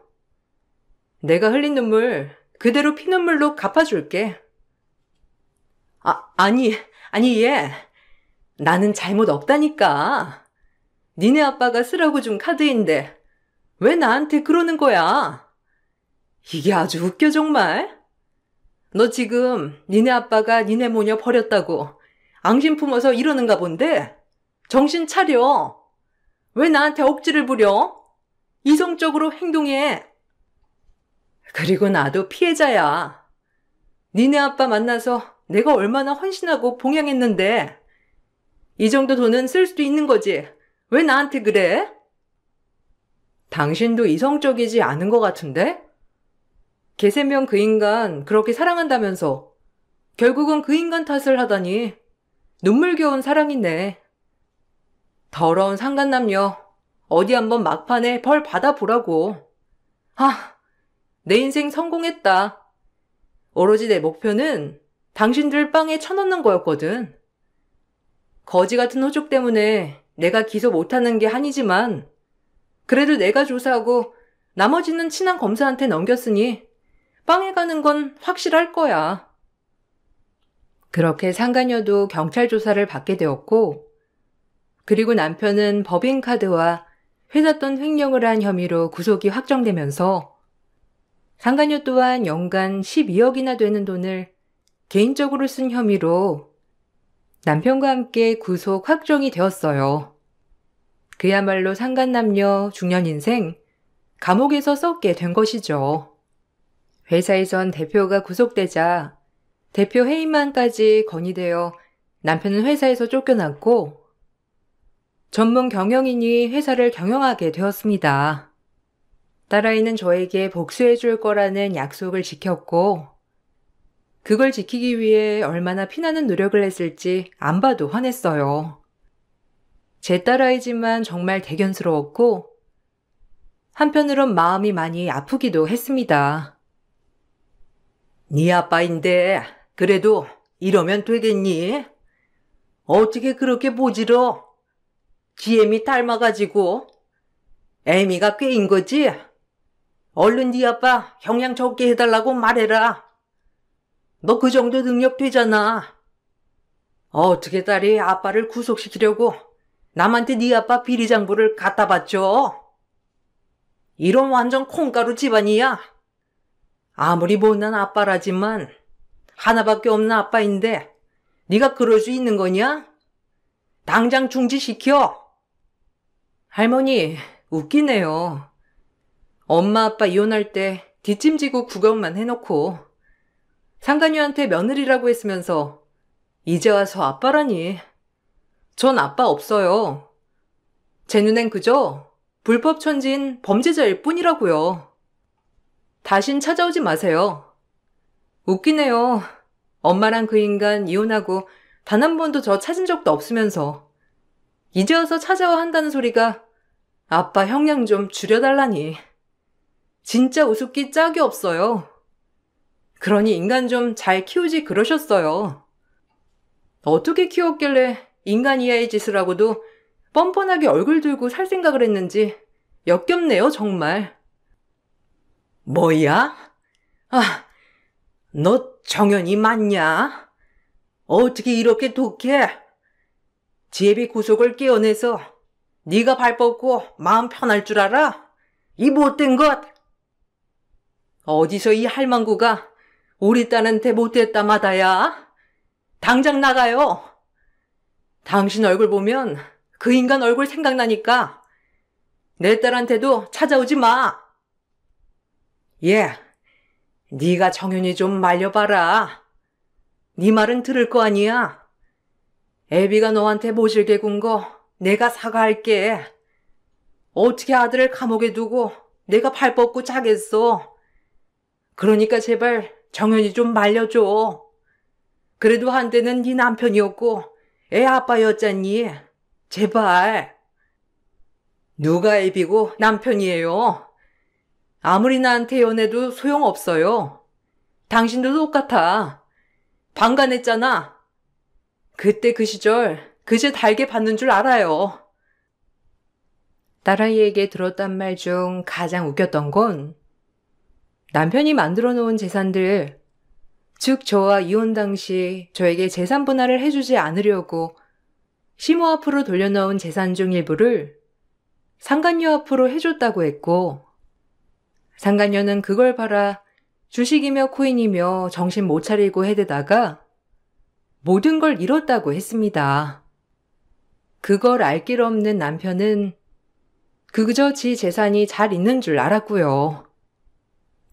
내가 흘린 눈물 그대로 피눈물로 갚아줄게. 아니 얘. 나는 잘못 없다니까. 니네 아빠가 쓰라고 준 카드인데 왜 나한테 그러는 거야? 이게 아주 웃겨 정말. 너 지금 니네 아빠가 니네 모녀 버렸다고 앙심 품어서 이러는가 본데 정신 차려. 왜 나한테 억지를 부려? 이성적으로 행동해. 그리고 나도 피해자야. 니네 아빠 만나서 내가 얼마나 헌신하고 봉양했는데 이 정도 돈은 쓸 수도 있는 거지. 왜 나한테 그래? 당신도 이성적이지 않은 것 같은데? 개세명 그 인간 그렇게 사랑한다면서 결국은 그 인간 탓을 하다니 눈물겨운 사랑이네. 더러운 상간남녀 어디 한번 막판에 벌 받아보라고. 내 인생 성공했다. 오로지 내 목표는 당신들 빵에 쳐넣는 거였거든. 거지 같은 호족 때문에 내가 기소 못하는 게 한이지만 그래도 내가 조사하고 나머지는 친한 검사한테 넘겼으니 빵에 가는 건 확실할 거야. 그렇게 상간녀도 경찰 조사를 받게 되었고 그리고 남편은 법인카드와 회사 돈 횡령을 한 혐의로 구속이 확정되면서 상간녀 또한 연간 12억이나 되는 돈을 개인적으로 쓴 혐의로 남편과 함께 구속 확정이 되었어요. 그야말로 상간남녀 중년 인생 감옥에서 썩게 된 것이죠. 회사에선 대표가 구속되자 대표 해임만까지 건의되어 남편은 회사에서 쫓겨났고 전문 경영인이 회사를 경영하게 되었습니다. 딸아이는 저에게 복수해 줄 거라는 약속을 지켰고 그걸 지키기 위해 얼마나 피나는 노력을 했을지 안 봐도 화냈어요. 제 딸아이지만 정말 대견스러웠고 한편으론 마음이 많이 아프기도 했습니다. 네 아빠인데 그래도 이러면 되겠니? 어떻게 그렇게 모질어? 지엠이 닮아가지고 애미가 꾀인 거지? 얼른 네 아빠 형량 적게 해달라고 말해라. 너 그 정도 능력 되잖아. 어떻게 딸이 아빠를 구속시키려고 남한테 네 아빠 비리장부를 갖다 바쳐? 이런 완전 콩가루 집안이야. 아무리 못난 아빠라지만 하나밖에 없는 아빠인데 네가 그럴 수 있는 거냐? 당장 중지시켜. 할머니, 웃기네요. 엄마 아빠 이혼할 때 뒷짐지고 구경만 해놓고 상간녀한테 며느리라고 했으면서 이제 와서 아빠라니. 전 아빠 없어요. 제 눈엔 그저 불법 천지인 범죄자일 뿐이라고요. 다신 찾아오지 마세요. 웃기네요. 엄마랑 그 인간 이혼하고 단 한 번도 저 찾은 적도 없으면서 이제 와서 찾아와 한다는 소리가 아빠 형량 좀 줄여달라니. 진짜 우습기 짝이 없어요. 그러니 인간 좀 잘 키우지 그러셨어요. 어떻게 키웠길래 인간 이하의 짓을 하고도 뻔뻔하게 얼굴 들고 살 생각을 했는지 역겹네요, 정말. 뭐야? 아, 너 정연이 맞냐? 어떻게 이렇게 독해? 제비 구속을 깨어내서 네가 발 뻗고 마음 편할 줄 알아? 이 못된 것! 어디서 이 할망구가 우리 딸한테 못됐다 마다야? 당장 나가요. 당신 얼굴 보면 그 인간 얼굴 생각나니까 내 딸한테도 찾아오지 마. 예, 네가 정연이 좀 말려봐라. 네 말은 들을 거 아니야. 애비가 너한테 모질게 군 거 내가 사과할게. 어떻게 아들을 감옥에 두고 내가 발 뻗고 자겠어. 그러니까 제발 정연이 좀 말려줘. 그래도 한때는 네 남편이었고 애 아빠였잖니. 제발. 누가 애비고 남편이에요. 아무리 나한테 연애도 소용없어요. 당신도 똑같아. 방관했잖아. 그때 그 시절 그제 달게 받는 줄 알아요. 딸아이에게 들었단 말 중 가장 웃겼던 건 남편이 만들어 놓은 재산들, 즉 저와 이혼 당시 저에게 재산 분할을 해주지 않으려고 시모 앞으로 돌려놓은 재산 중 일부를 상간녀 앞으로 해줬다고 했고, 상간녀는 그걸 팔아 주식이며 코인이며 정신 못 차리고 해대다가 모든 걸 잃었다고 했습니다. 그걸 알 길 없는 남편은 그저 지 재산이 잘 있는 줄 알았고요.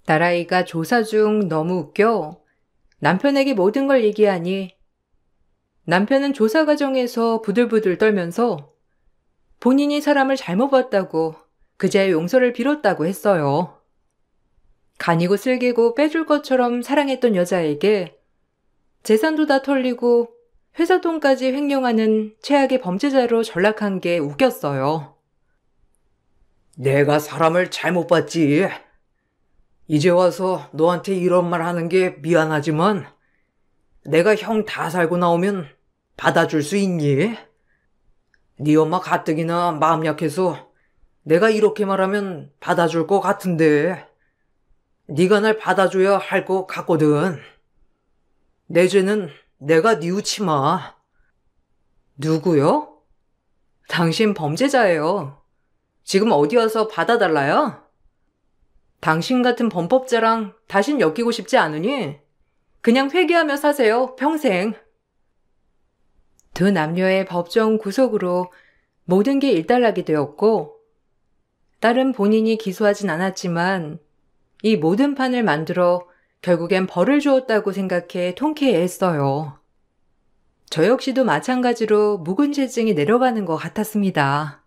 딸아이가 조사 중 너무 웃겨 남편에게 모든 걸 얘기하니 남편은 조사 과정에서 부들부들 떨면서 본인이 사람을 잘못 봤다고 그제야 용서를 빌었다고 했어요. 간이고 쓸개고 빼줄 것처럼 사랑했던 여자에게 재산도 다 털리고 회사 돈까지 횡령하는 최악의 범죄자로 전락한 게 웃겼어요. 내가 사람을 잘못 봤지. 이제 와서 너한테 이런 말 하는 게 미안하지만 내가 형 다 살고 나오면 받아줄 수 있니? 네 엄마 가뜩이나 마음 약해서 내가 이렇게 말하면 받아줄 것 같은데 네가 날 받아줘야 할 것 같거든. 내 죄는 내가 뉘우치 마. 누구요? 당신 범죄자예요. 지금 어디 와서 받아달라요? 당신 같은 범법자랑 다신 엮이고 싶지 않으니 그냥 회개하며 사세요, 평생. 두 남녀의 법정 구속으로 모든 게 일단락이 되었고, 딸은 본인이 기소하진 않았지만 이 모든 판을 만들어 결국엔 벌을 주었다고 생각해 통쾌해했어요. 저 역시도 마찬가지로 묵은죄증이 내려가는 것 같았습니다.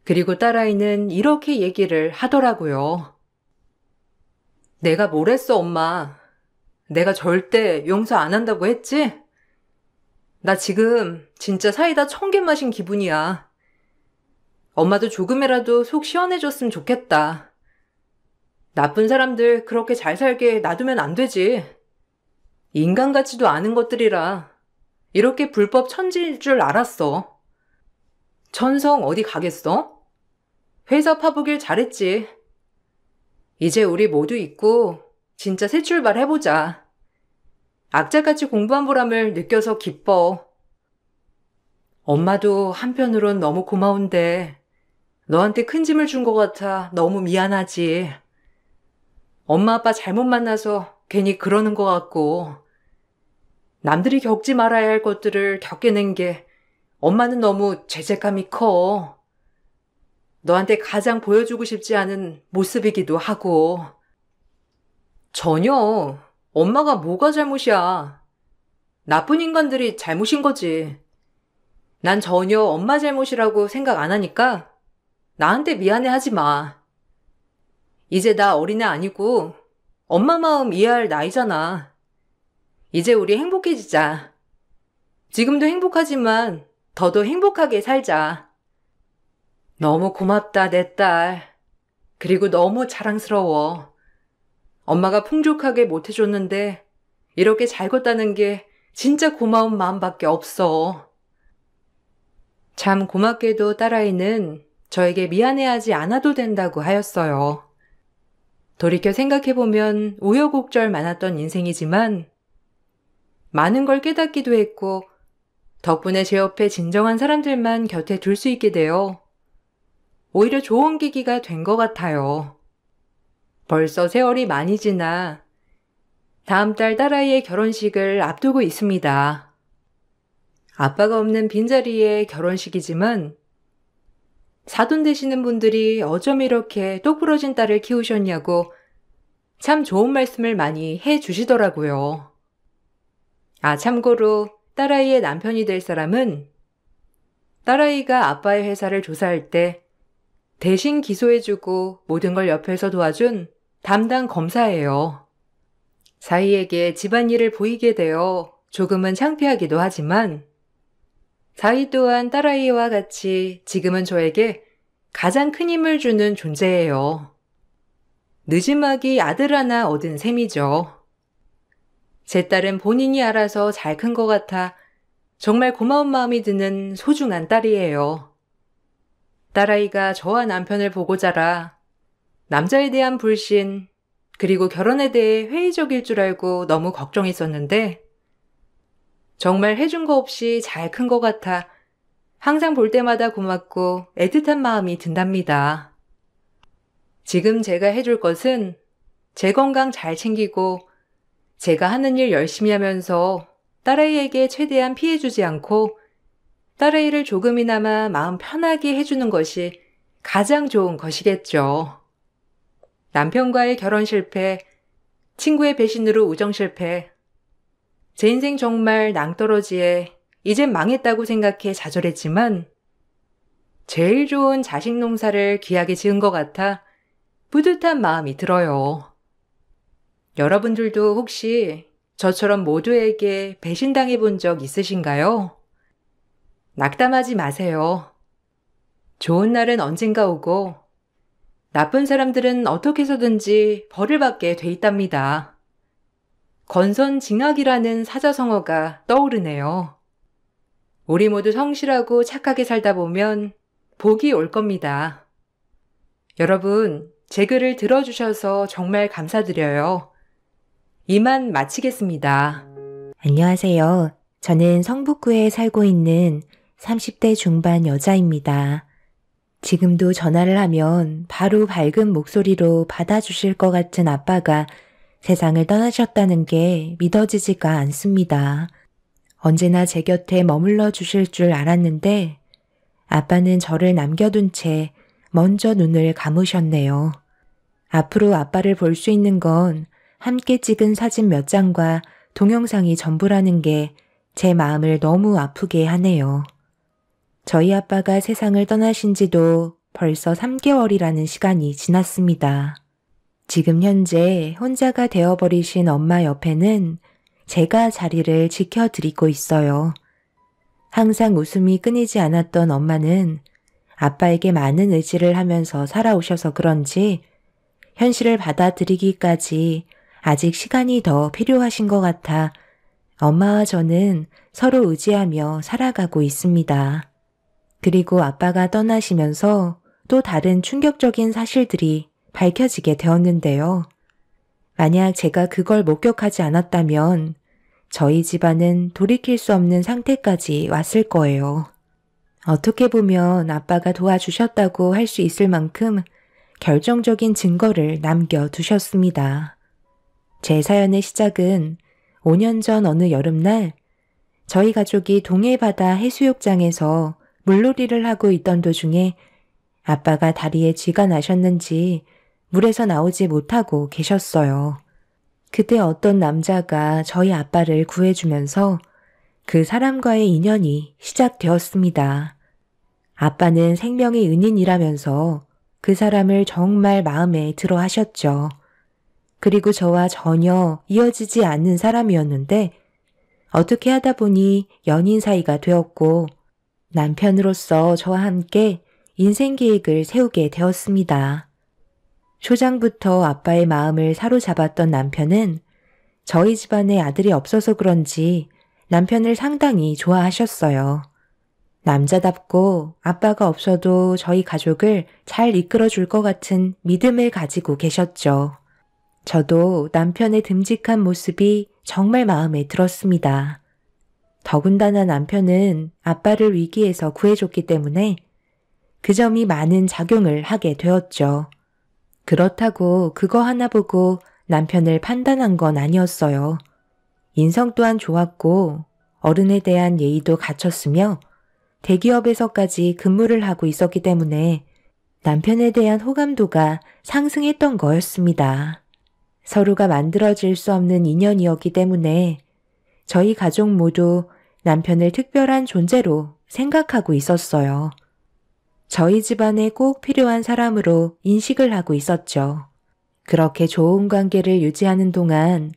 그리고 딸아이는 이렇게 얘기를 하더라고요. 내가 뭘 했어, 엄마? 내가 절대 용서 안 한다고 했지? 나 지금 진짜 사이다 1000개 마신 기분이야. 엄마도 조금이라도 속 시원해졌으면 좋겠다. 나쁜 사람들 그렇게 잘 살게 놔두면 안 되지. 인간 같지도 않은 것들이라 이렇게 불법 천지일 줄 알았어. 천성 어디 가겠어? 회사 파보길 잘했지. 이제 우리 모두 있고 진짜 새 출발해보자. 악자같이 공부한 보람을 느껴서 기뻐. 엄마도 한편으론 너무 고마운데 너한테 큰 짐을 준 것 같아 너무 미안하지. 엄마 아빠 잘못 만나서 괜히 그러는 것 같고 남들이 겪지 말아야 할 것들을 겪게 낸 게 엄마는 너무 죄책감이 커. 너한테 가장 보여주고 싶지 않은 모습이기도 하고. 전혀 엄마가 뭐가 잘못이야. 나쁜 인간들이 잘못인 거지. 난 전혀 엄마 잘못이라고 생각 안 하니까 나한테 미안해하지 마. 이제 나 어린애 아니고 엄마 마음 이해할 나이잖아. 이제 우리 행복해지자. 지금도 행복하지만 더더 행복하게 살자. 너무 고맙다, 내 딸. 그리고 너무 자랑스러워. 엄마가 풍족하게 못해줬는데 이렇게 잘 컸다는 게 진짜 고마운 마음밖에 없어. 참 고맙게도 딸아이는 저에게 미안해하지 않아도 된다고 하였어요. 돌이켜 생각해보면 우여곡절 많았던 인생이지만 많은 걸 깨닫기도 했고 덕분에 제 옆에 진정한 사람들만 곁에 둘 수 있게 되어 오히려 좋은 계기가 된 것 같아요. 벌써 세월이 많이 지나 다음 달 딸아이의 결혼식을 앞두고 있습니다. 아빠가 없는 빈자리의 결혼식이지만 사돈 되시는 분들이 어쩜 이렇게 똑부러진 딸을 키우셨냐고 참 좋은 말씀을 많이 해 주시더라고요. 참고로 딸아이의 남편이 될 사람은 딸아이가 아빠의 회사를 조사할 때 대신 기소해주고 모든 걸 옆에서 도와준 담당 검사예요. 사위에게 집안일을 보이게 되어 조금은 창피하기도 하지만 사위 또한 딸아이와 같이 지금은 저에게 가장 큰 힘을 주는 존재예요. 늦지막이 아들 하나 얻은 셈이죠. 제 딸은 본인이 알아서 잘 큰 것 같아 정말 고마운 마음이 드는 소중한 딸이에요. 딸아이가 저와 남편을 보고 자라 남자에 대한 불신, 그리고 결혼에 대해 회의적일 줄 알고 너무 걱정했었는데 정말 해준 거 없이 잘 큰 것 같아 항상 볼 때마다 고맙고 애틋한 마음이 든답니다. 지금 제가 해줄 것은 제 건강 잘 챙기고 제가 하는 일 열심히 하면서 딸아이에게 최대한 피해주지 않고 딸아이를 조금이나마 마음 편하게 해주는 것이 가장 좋은 것이겠죠. 남편과의 결혼 실패, 친구의 배신으로 우정 실패, 제 인생 정말 낭떠러지에 이젠 망했다고 생각해 좌절했지만 제일 좋은 자식 농사를 귀하게 지은 것 같아 뿌듯한 마음이 들어요. 여러분들도 혹시 저처럼 모두에게 배신당해 본 적 있으신가요? 낙담하지 마세요. 좋은 날은 언젠가 오고 나쁜 사람들은 어떻게 해서든지 벌을 받게 돼 있답니다. 건선징악이라는 사자성어가 떠오르네요. 우리 모두 성실하고 착하게 살다 보면 복이 올 겁니다. 여러분, 제 글을 들어주셔서 정말 감사드려요. 이만 마치겠습니다. 안녕하세요. 저는 성북구에 살고 있는 30대 중반 여자입니다. 지금도 전화를 하면 바로 밝은 목소리로 받아주실 것 같은 아빠가 세상을 떠나셨다는 게 믿어지지가 않습니다. 언제나 제 곁에 머물러 주실 줄 알았는데 아빠는 저를 남겨둔 채 먼저 눈을 감으셨네요. 앞으로 아빠를 볼 수 있는 건 함께 찍은 사진 몇 장과 동영상이 전부라는 게 제 마음을 너무 아프게 하네요. 저희 아빠가 세상을 떠나신 지도 벌써 3개월이라는 시간이 지났습니다. 지금 현재 혼자가 되어버리신 엄마 옆에는 제가 자리를 지켜드리고 있어요. 항상 웃음이 끊이지 않았던 엄마는 아빠에게 많은 의지를 하면서 살아오셔서 그런지 현실을 받아들이기까지 아직 시간이 더 필요하신 것 같아 엄마와 저는 서로 의지하며 살아가고 있습니다. 그리고 아빠가 떠나시면서 또 다른 충격적인 사실들이 밝혀지게 되었는데요. 만약 제가 그걸 목격하지 않았다면 저희 집안은 돌이킬 수 없는 상태까지 왔을 거예요. 어떻게 보면 아빠가 도와주셨다고 할 수 있을 만큼 결정적인 증거를 남겨두셨습니다. 제 사연의 시작은 5년 전 어느 여름날 저희 가족이 동해바다 해수욕장에서 물놀이를 하고 있던 도중에 아빠가 다리에 쥐가 나셨는지 물에서 나오지 못하고 계셨어요. 그때 어떤 남자가 저희 아빠를 구해주면서 그 사람과의 인연이 시작되었습니다. 아빠는 생명의 은인이라면서 그 사람을 정말 마음에 들어 하셨죠. 그리고 저와 전혀 이어지지 않는 사람이었는데 어떻게 하다 보니 연인 사이가 되었고 남편으로서 저와 함께 인생 계획을 세우게 되었습니다. 초장부터 아빠의 마음을 사로잡았던 남편은 저희 집안에 아들이 없어서 그런지 남편을 상당히 좋아하셨어요. 남자답고 아빠가 없어도 저희 가족을 잘 이끌어 줄 것 같은 믿음을 가지고 계셨죠. 저도 남편의 듬직한 모습이 정말 마음에 들었습니다. 더군다나 남편은 아빠를 위기에서 구해줬기 때문에 그 점이 많은 작용을 하게 되었죠. 그렇다고 그거 하나 보고 남편을 판단한 건 아니었어요. 인성 또한 좋았고 어른에 대한 예의도 갖췄으며 대기업에서까지 근무를 하고 있었기 때문에 남편에 대한 호감도가 상승했던 거였습니다. 서로가 만들어질 수 없는 인연이었기 때문에 저희 가족 모두 남편을 특별한 존재로 생각하고 있었어요. 저희 집안에 꼭 필요한 사람으로 인식을 하고 있었죠. 그렇게 좋은 관계를 유지하는 동안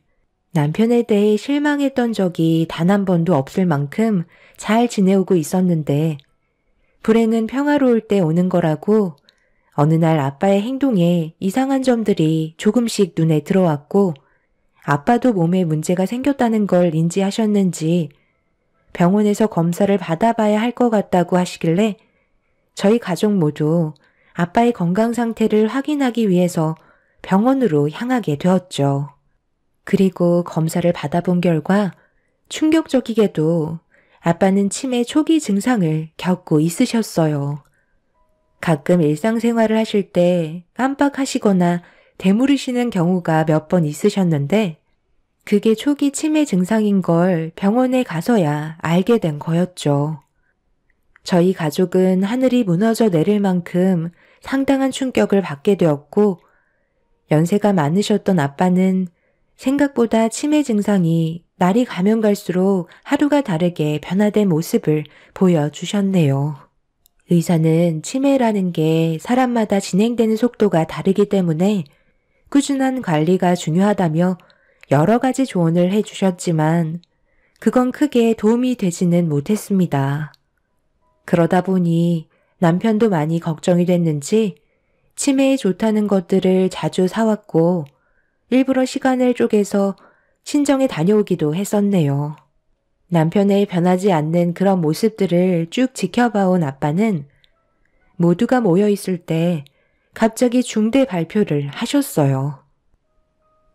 남편에 대해 실망했던 적이 단 한 번도 없을 만큼 잘 지내오고 있었는데 불행은 평화로울 때 오는 거라고 어느 날 아빠의 행동에 이상한 점들이 조금씩 눈에 들어왔고 아빠도 몸에 문제가 생겼다는 걸 인지하셨는지 병원에서 검사를 받아봐야 할 것 같다고 하시길래 저희 가족 모두 아빠의 건강 상태를 확인하기 위해서 병원으로 향하게 되었죠. 그리고 검사를 받아본 결과 충격적이게도 아빠는 치매 초기 증상을 겪고 있으셨어요. 가끔 일상생활을 하실 때 깜빡하시거나 되물으시는 경우가 몇 번 있으셨는데 그게 초기 치매 증상인 걸 병원에 가서야 알게 된 거였죠. 저희 가족은 하늘이 무너져 내릴 만큼 상당한 충격을 받게 되었고 연세가 많으셨던 아빠는 생각보다 치매 증상이 날이 가면 갈수록 하루가 다르게 변화된 모습을 보여주셨네요. 의사는 치매라는 게 사람마다 진행되는 속도가 다르기 때문에 꾸준한 관리가 중요하다며 여러 가지 조언을 해주셨지만 그건 크게 도움이 되지는 못했습니다. 그러다 보니 남편도 많이 걱정이 됐는지 치매에 좋다는 것들을 자주 사왔고 일부러 시간을 쪼개서 친정에 다녀오기도 했었네요. 남편의 변하지 않는 그런 모습들을 쭉 지켜봐온 아빠는 모두가 모여있을 때 갑자기 중대 발표를 하셨어요.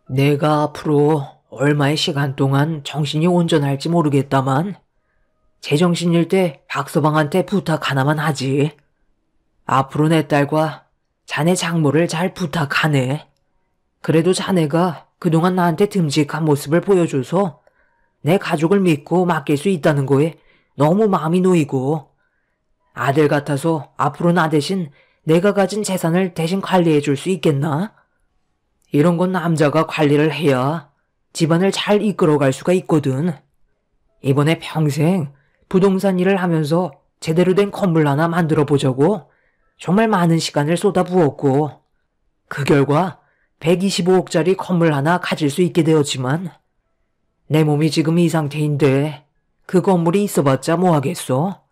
내가 앞으로 얼마의 시간 동안 정신이 온전할지 모르겠다만 제정신일 때 박서방한테 부탁 하나만 하지. 앞으로 내 딸과 자네 장모를 잘 부탁하네. 그래도 자네가 그동안 나한테 듬직한 모습을 보여줘서 내 가족을 믿고 맡길 수 있다는 거에 너무 마음이 놓이고 아들 같아서 앞으로 나 대신 내가 가진 재산을 대신 관리해 줄 수 있겠나? 이런 건 남자가 관리를 해야 집안을 잘 이끌어갈 수가 있거든. 이번에 평생 부동산 일을 하면서 제대로 된 건물 하나 만들어 보자고 정말 많은 시간을 쏟아부었고 그 결과 125억짜리 건물 하나 가질 수 있게 되었지만 내 몸이 지금 이 상태인데 그 건물이 있어봤자 뭐하겠어?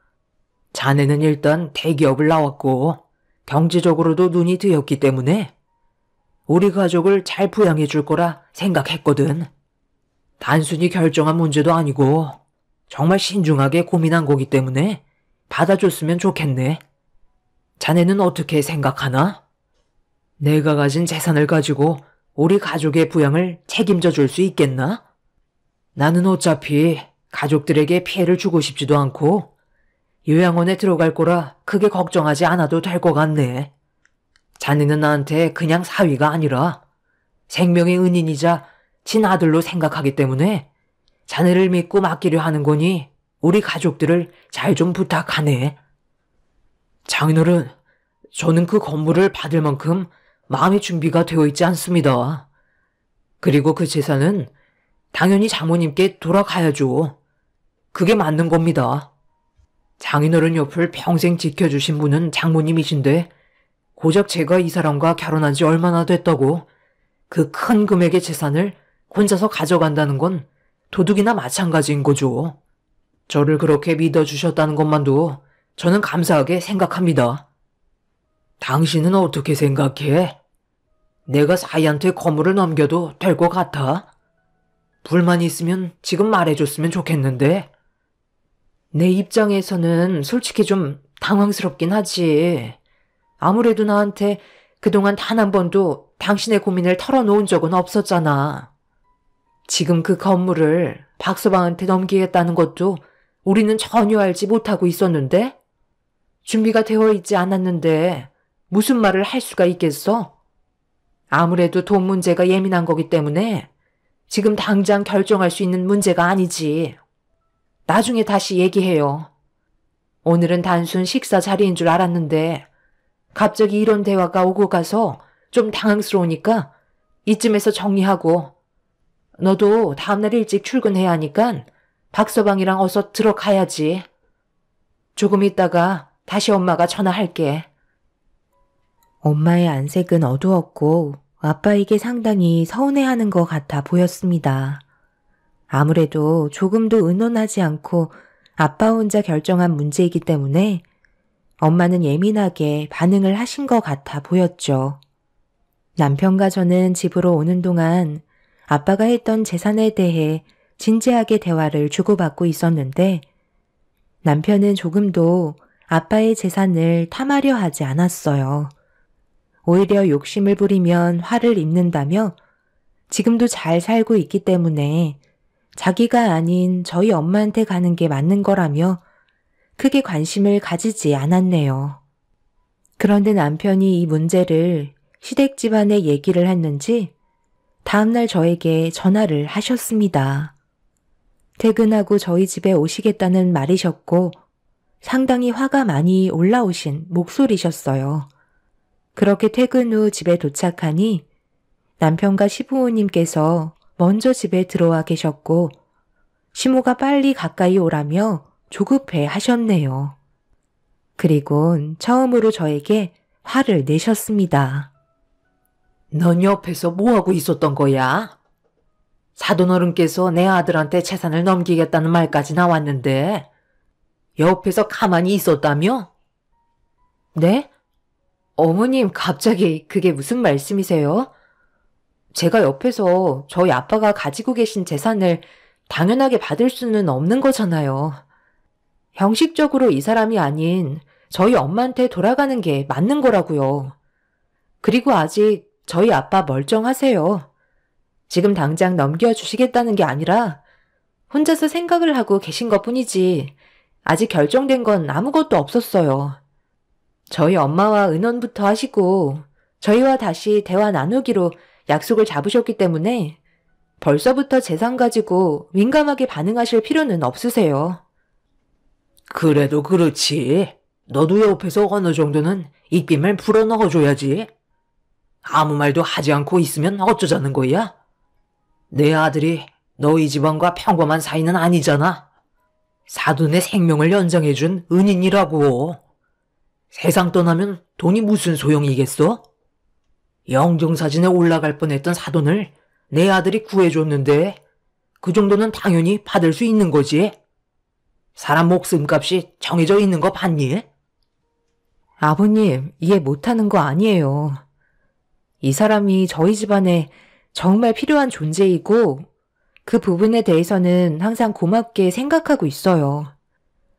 자네는 일단 대기업을 나왔고 경제적으로도 눈이 뜨였기 때문에 우리 가족을 잘 부양해 줄 거라 생각했거든. 단순히 결정한 문제도 아니고 정말 신중하게 고민한 거기 때문에 받아줬으면 좋겠네. 자네는 어떻게 생각하나? 내가 가진 재산을 가지고 우리 가족의 부양을 책임져 줄 수 있겠나? 나는 어차피 가족들에게 피해를 주고 싶지도 않고 요양원에 들어갈 거라 크게 걱정하지 않아도 될 것 같네. 자네는 나한테 그냥 사위가 아니라 생명의 은인이자 친아들로 생각하기 때문에 자네를 믿고 맡기려 하는 거니 우리 가족들을 잘 좀 부탁하네. 장인어른, 저는 그 건물을 받을 만큼 마음의 준비가 되어 있지 않습니다. 그리고 그 재산은 당연히 장모님께 돌아가야죠. 그게 맞는 겁니다. 장인어른 옆을 평생 지켜주신 분은 장모님이신데 고작 제가 이 사람과 결혼한 지 얼마나 됐다고 그 큰 금액의 재산을 혼자서 가져간다는 건 도둑이나 마찬가지인 거죠. 저를 그렇게 믿어주셨다는 것만도 저는 감사하게 생각합니다. 당신은 어떻게 생각해? 내가 사이한테 건물을 넘겨도 될 것 같아? 불만이 있으면 지금 말해줬으면 좋겠는데. 내 입장에서는 솔직히 좀 당황스럽긴 하지. 아무래도 나한테 그동안 단 한 번도 당신의 고민을 털어놓은 적은 없었잖아. 지금 그 건물을 박서방한테 넘기겠다는 것도 우리는 전혀 알지 못하고 있었는데? 준비가 되어 있지 않았는데 무슨 말을 할 수가 있겠어? 아무래도 돈 문제가 예민한 거기 때문에 지금 당장 결정할 수 있는 문제가 아니지. 나중에 다시 얘기해요. 오늘은 단순 식사 자리인 줄 알았는데 갑자기 이런 대화가 오고 가서 좀 당황스러우니까 이쯤에서 정리하고, 너도 다음날 일찍 출근해야 하니까 박서방이랑 어서 들어가야지. 조금 있다가 다시 엄마가 전화할게. 엄마의 안색은 어두웠고 아빠에게 상당히 서운해하는 것 같아 보였습니다. 아무래도 조금도 의논하지 않고 아빠 혼자 결정한 문제이기 때문에 엄마는 예민하게 반응을 하신 것 같아 보였죠. 남편과 저는 집으로 오는 동안 아빠가 했던 재산에 대해 진지하게 대화를 주고받고 있었는데 남편은 조금도 아빠의 재산을 탐하려 하지 않았어요. 오히려 욕심을 부리면 화를 입는다며 지금도 잘 살고 있기 때문에 자기가 아닌 저희 엄마한테 가는 게 맞는 거라며 크게 관심을 가지지 않았네요. 그런데 남편이 이 문제를 시댁 집안에 얘기를 했는지 다음날 저에게 전화를 하셨습니다. 퇴근하고 저희 집에 오시겠다는 말이셨고 상당히 화가 많이 올라오신 목소리셨어요. 그렇게 퇴근 후 집에 도착하니 남편과 시부모님께서 먼저 집에 들어와 계셨고 시모가 빨리 가까이 오라며 조급해 하셨네요. 그리곤 처음으로 저에게 화를 내셨습니다. 넌 옆에서 뭐하고 있었던 거야? 사돈어른께서 내 아들한테 재산을 넘기겠다는 말까지 나왔는데 옆에서 가만히 있었다며? 네? 어머님, 갑자기 그게 무슨 말씀이세요? 제가 옆에서 저희 아빠가 가지고 계신 재산을 당연하게 받을 수는 없는 거잖아요. 형식적으로 이 사람이 아닌 저희 엄마한테 돌아가는 게 맞는 거라고요. 그리고 아직 저희 아빠 멀쩡하세요. 지금 당장 넘겨주시겠다는 게 아니라 혼자서 생각을 하고 계신 것뿐이지 아직 결정된 건 아무것도 없었어요. 저희 엄마와 의논부터 하시고 저희와 다시 대화 나누기로 약속을 잡으셨기 때문에 벌써부터 재산 가지고 민감하게 반응하실 필요는 없으세요. 그래도 그렇지. 너도 옆에서 어느 정도는 입김을 불어넣어줘야지. 아무 말도 하지 않고 있으면 어쩌자는 거야? 내 아들이 너희 집안과 평범한 사이는 아니잖아. 사돈의 생명을 연장해준 은인이라고. 세상 떠나면 돈이 무슨 소용이겠어? 영정사진에 올라갈 뻔했던 사돈을 내 아들이 구해줬는데 그 정도는 당연히 받을 수 있는 거지. 사람 목숨값이 정해져 있는 거 봤니? 아버님, 이해 못하는 거 아니에요. 이 사람이 저희 집안에 정말 필요한 존재이고 그 부분에 대해서는 항상 고맙게 생각하고 있어요.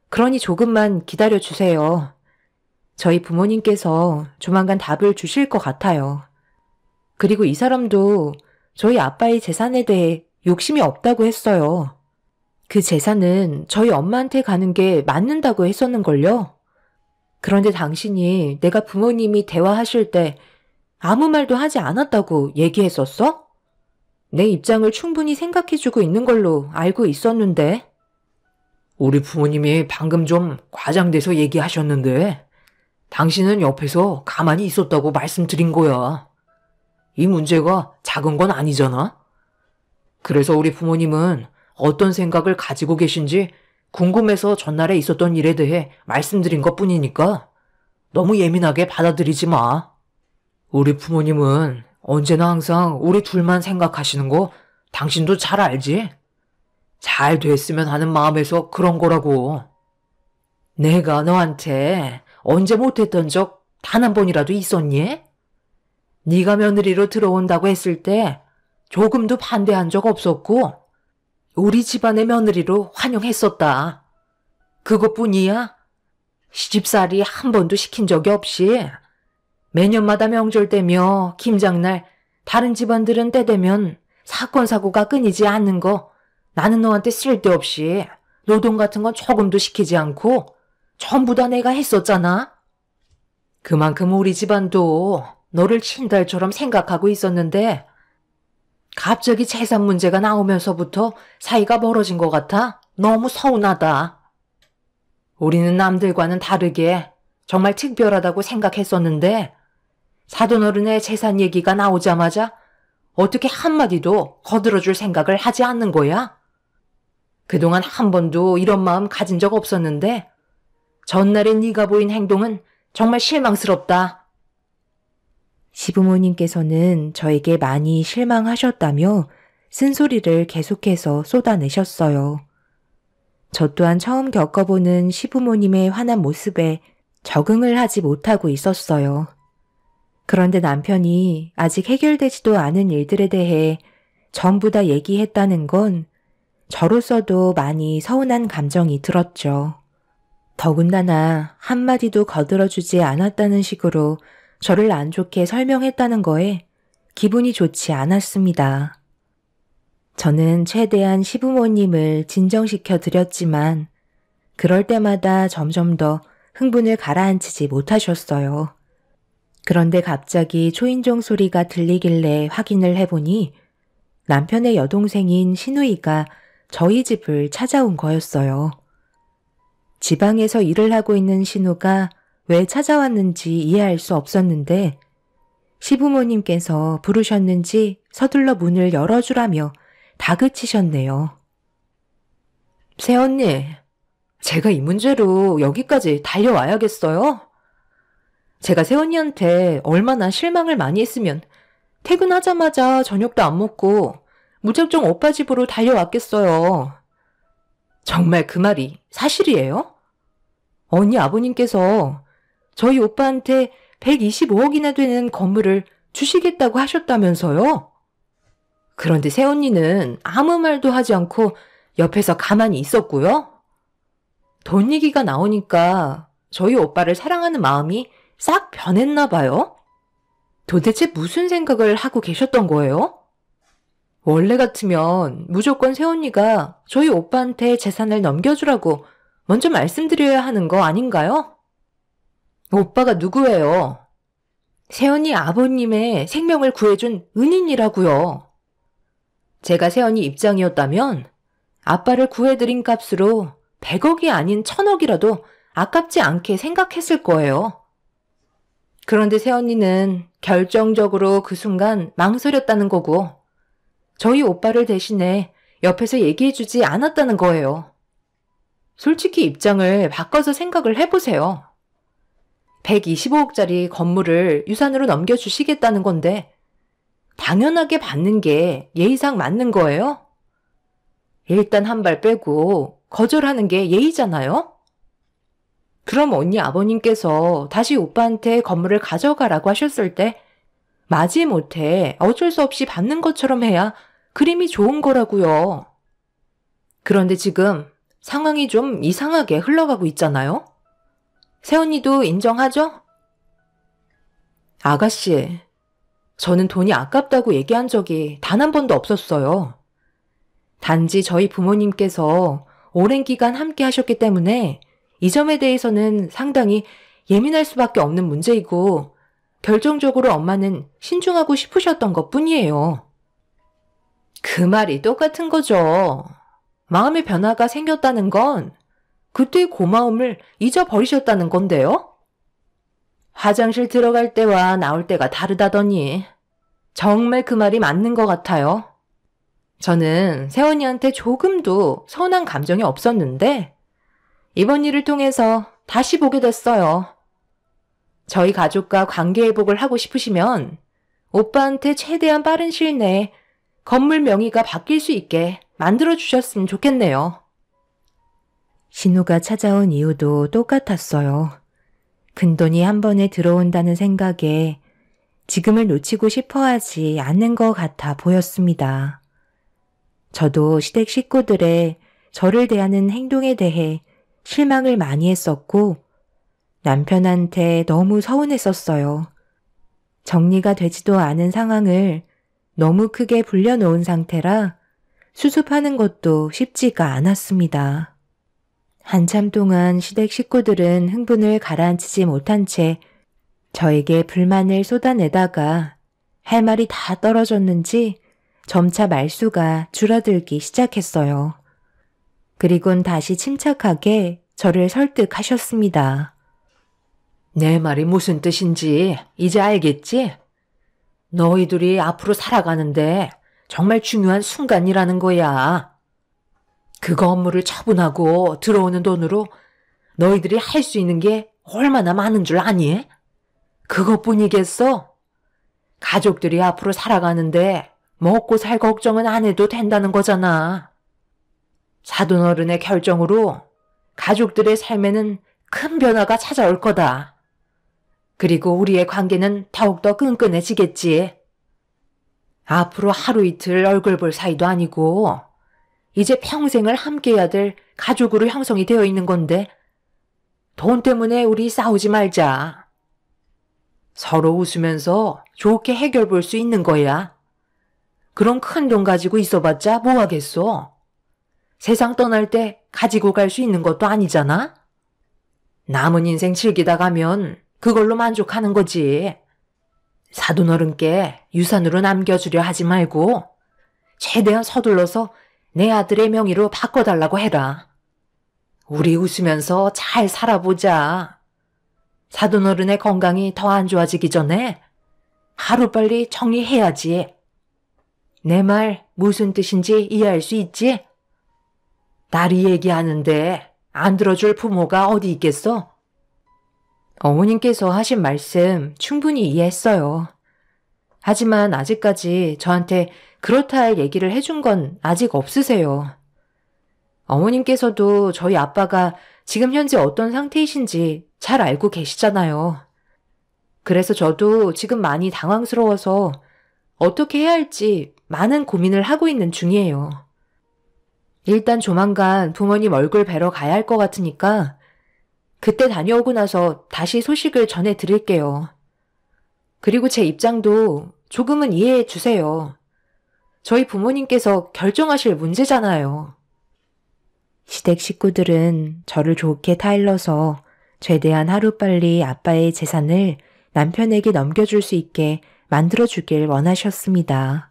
그러니 조금만 기다려주세요. 저희 부모님께서 조만간 답을 주실 것 같아요. 그리고 이 사람도 저희 아빠의 재산에 대해 욕심이 없다고 했어요. 그 재산은 저희 엄마한테 가는 게 맞는다고 했었는걸요. 그런데 당신이 내가 부모님이 대화하실 때 아무 말도 하지 않았다고 얘기했었어? 내 입장을 충분히 생각해주고 있는 걸로 알고 있었는데. 우리 부모님이 방금 좀 과장돼서 얘기하셨는데 당신은 옆에서 가만히 있었다고 말씀드린 거야. 이 문제가 작은 건 아니잖아. 그래서 우리 부모님은 어떤 생각을 가지고 계신지 궁금해서 전날에 있었던 일에 대해 말씀드린 것뿐이니까 너무 예민하게 받아들이지 마. 우리 부모님은 언제나 항상 우리 둘만 생각하시는 거 당신도 잘 알지? 잘 됐으면 하는 마음에서 그런 거라고. 내가 너한테 언제 못했던 적 단 한 번이라도 있었니? 네가 며느리로 들어온다고 했을 때 조금도 반대한 적 없었고 우리 집안의 며느리로 환영했었다. 그것뿐이야? 시집살이 한 번도 시킨 적이 없이 매년마다 명절 때며 김장날 다른 집안들은 때 되면 사건 사고가 끊이지 않는 거 나는 너한테 쓸데없이 노동 같은 건 조금도 시키지 않고 전부 다 내가 했었잖아. 그만큼 우리 집안도 너를 친달처럼 생각하고 있었는데 갑자기 재산 문제가 나오면서부터 사이가 멀어진 것 같아 너무 서운하다. 우리는 남들과는 다르게 정말 특별하다고 생각했었는데 사돈어른의 재산 얘기가 나오자마자 어떻게 한마디도 거들어줄 생각을 하지 않는 거야? 그동안 한 번도 이런 마음 가진 적 없었는데 전날에 네가 보인 행동은 정말 실망스럽다. 시부모님께서는 저에게 많이 실망하셨다며 쓴소리를 계속해서 쏟아내셨어요. 저 또한 처음 겪어보는 시부모님의 화난 모습에 적응을 하지 못하고 있었어요. 그런데 남편이 아직 해결되지도 않은 일들에 대해 전부 다 얘기했다는 건 저로서도 많이 서운한 감정이 들었죠. 더군다나 한마디도 거들어주지 않았다는 식으로 저를 안 좋게 설명했다는 거에 기분이 좋지 않았습니다. 저는 최대한 시부모님을 진정시켜 드렸지만 그럴 때마다 점점 더 흥분을 가라앉히지 못하셨어요. 그런데 갑자기 초인종 소리가 들리길래 확인을 해보니 남편의 여동생인 신우이가 저희 집을 찾아온 거였어요. 지방에서 일을 하고 있는 신우가 왜 찾아왔는지 이해할 수 없었는데 시부모님께서 부르셨는지 서둘러 문을 열어주라며 다그치셨네요. 새언니, 제가 이 문제로 여기까지 달려와야겠어요? 제가 새언니한테 얼마나 실망을 많이 했으면 퇴근하자마자 저녁도 안 먹고 무작정 오빠 집으로 달려왔겠어요. 정말 그 말이 사실이에요? 언니 아버님께서 저희 오빠한테 125억이나 되는 건물을 주시겠다고 하셨다면서요? 그런데 새언니는 아무 말도 하지 않고 옆에서 가만히 있었고요. 돈 얘기가 나오니까 저희 오빠를 사랑하는 마음이 싹 변했나 봐요. 도대체 무슨 생각을 하고 계셨던 거예요? 원래 같으면 무조건 새언니가 저희 오빠한테 재산을 넘겨주라고 먼저 말씀드려야 하는 거 아닌가요? 오빠가 누구예요? 새언니 아버님의 생명을 구해준 은인이라고요. 제가 새언니 입장이었다면 아빠를 구해드린 값으로 100억이 아닌 1000억이라도 아깝지 않게 생각했을 거예요. 그런데 새언니는 결정적으로 그 순간 망설였다는 거고 저희 오빠를 대신해 옆에서 얘기해주지 않았다는 거예요. 솔직히 입장을 바꿔서 생각을 해보세요. 125억짜리 건물을 유산으로 넘겨주시겠다는 건데 당연하게 받는 게 예의상 맞는 거예요? 일단 한 발 빼고 거절하는 게 예의잖아요? 그럼 언니 아버님께서 다시 오빠한테 건물을 가져가라고 하셨을 때 마지못해 어쩔 수 없이 받는 것처럼 해야 그림이 좋은 거라고요. 그런데 지금 상황이 좀 이상하게 흘러가고 있잖아요? 새언니도 인정하죠? 아가씨, 저는 돈이 아깝다고 얘기한 적이 단 한 번도 없었어요. 단지 저희 부모님께서 오랜 기간 함께 하셨기 때문에 이 점에 대해서는 상당히 예민할 수밖에 없는 문제이고 결정적으로 엄마는 신중하고 싶으셨던 것 뿐이에요. 그 말이 똑같은 거죠. 마음의 변화가 생겼다는 건 그때의 고마움을 잊어버리셨다는 건데요. 화장실 들어갈 때와 나올 때가 다르다더니 정말 그 말이 맞는 것 같아요. 저는 새언니한테 조금도 서운한 감정이 없었는데 이번 일을 통해서 다시 보게 됐어요. 저희 가족과 관계 회복을 하고 싶으시면 오빠한테 최대한 빠른 시일 내에 건물 명의가 바뀔 수 있게 만들어주셨으면 좋겠네요. 신우가 찾아온 이유도 똑같았어요. 큰돈이 한 번에 들어온다는 생각에 지금을 놓치고 싶어 하지 않는 것 같아 보였습니다. 저도 시댁 식구들의 저를 대하는 행동에 대해 실망을 많이 했었고 남편한테 너무 서운했었어요. 정리가 되지도 않은 상황을 너무 크게 불려놓은 상태라 수습하는 것도 쉽지가 않았습니다. 한참 동안 시댁 식구들은 흥분을 가라앉히지 못한 채 저에게 불만을 쏟아내다가 할 말이 다 떨어졌는지 점차 말수가 줄어들기 시작했어요. 그리곤 다시 침착하게 저를 설득하셨습니다. 내 말이 무슨 뜻인지 이제 알겠지? 너희들이 앞으로 살아가는데 정말 중요한 순간이라는 거야. 그 건물을 처분하고 들어오는 돈으로 너희들이 할 수 있는 게 얼마나 많은 줄 아니? 그것뿐이겠어? 가족들이 앞으로 살아가는데 먹고 살 걱정은 안 해도 된다는 거잖아. 사돈어른의 결정으로 가족들의 삶에는 큰 변화가 찾아올 거다. 그리고 우리의 관계는 더욱더 끈끈해지겠지. 앞으로 하루 이틀 얼굴 볼 사이도 아니고 이제 평생을 함께해야 될 가족으로 형성이 되어 있는 건데 돈 때문에 우리 싸우지 말자. 서로 웃으면서 좋게 해결 볼 수 있는 거야. 그런 큰 돈 가지고 있어봤자 뭐 하겠어. 세상 떠날 때 가지고 갈 수 있는 것도 아니잖아. 남은 인생 즐기다 가면 그걸로 만족하는 거지. 사돈어른께 유산으로 남겨주려 하지 말고 최대한 서둘러서 내 아들의 명의로 바꿔달라고 해라. 우리 웃으면서 잘 살아보자. 사돈어른의 건강이 더 안 좋아지기 전에 하루빨리 정리해야지. 내 말 무슨 뜻인지 이해할 수 있지? 딸이 얘기하는데 안 들어줄 부모가 어디 있겠어? 어머님께서 하신 말씀 충분히 이해했어요. 하지만 아직까지 저한테 그렇다 할 얘기를 해준 건 아직 없으세요. 어머님께서도 저희 아빠가 지금 현재 어떤 상태이신지 잘 알고 계시잖아요. 그래서 저도 지금 많이 당황스러워서 어떻게 해야 할지 많은 고민을 하고 있는 중이에요. 일단 조만간 부모님 얼굴 뵈러 가야 할 것 같으니까 그때 다녀오고 나서 다시 소식을 전해드릴게요. 그리고 제 입장도 조금은 이해해 주세요. 저희 부모님께서 결정하실 문제잖아요. 시댁 식구들은 저를 좋게 타일러서 최대한 하루빨리 아빠의 재산을 남편에게 넘겨줄 수 있게 만들어주길 원하셨습니다.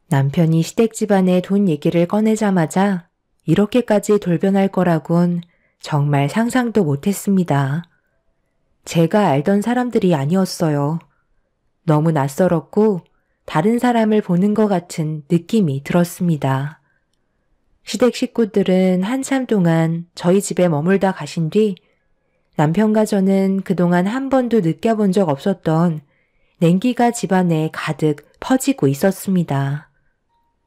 남편이 시댁 집안의 돈 얘기를 꺼내자마자 이렇게까지 돌변할 거라곤 정말 상상도 못했습니다. 제가 알던 사람들이 아니었어요. 너무 낯설었고 다른 사람을 보는 것 같은 느낌이 들었습니다. 시댁 식구들은 한참 동안 저희 집에 머물다 가신 뒤 남편과 저는 그동안 한 번도 느껴본 적 없었던 냉기가 집안에 가득 퍼지고 있었습니다.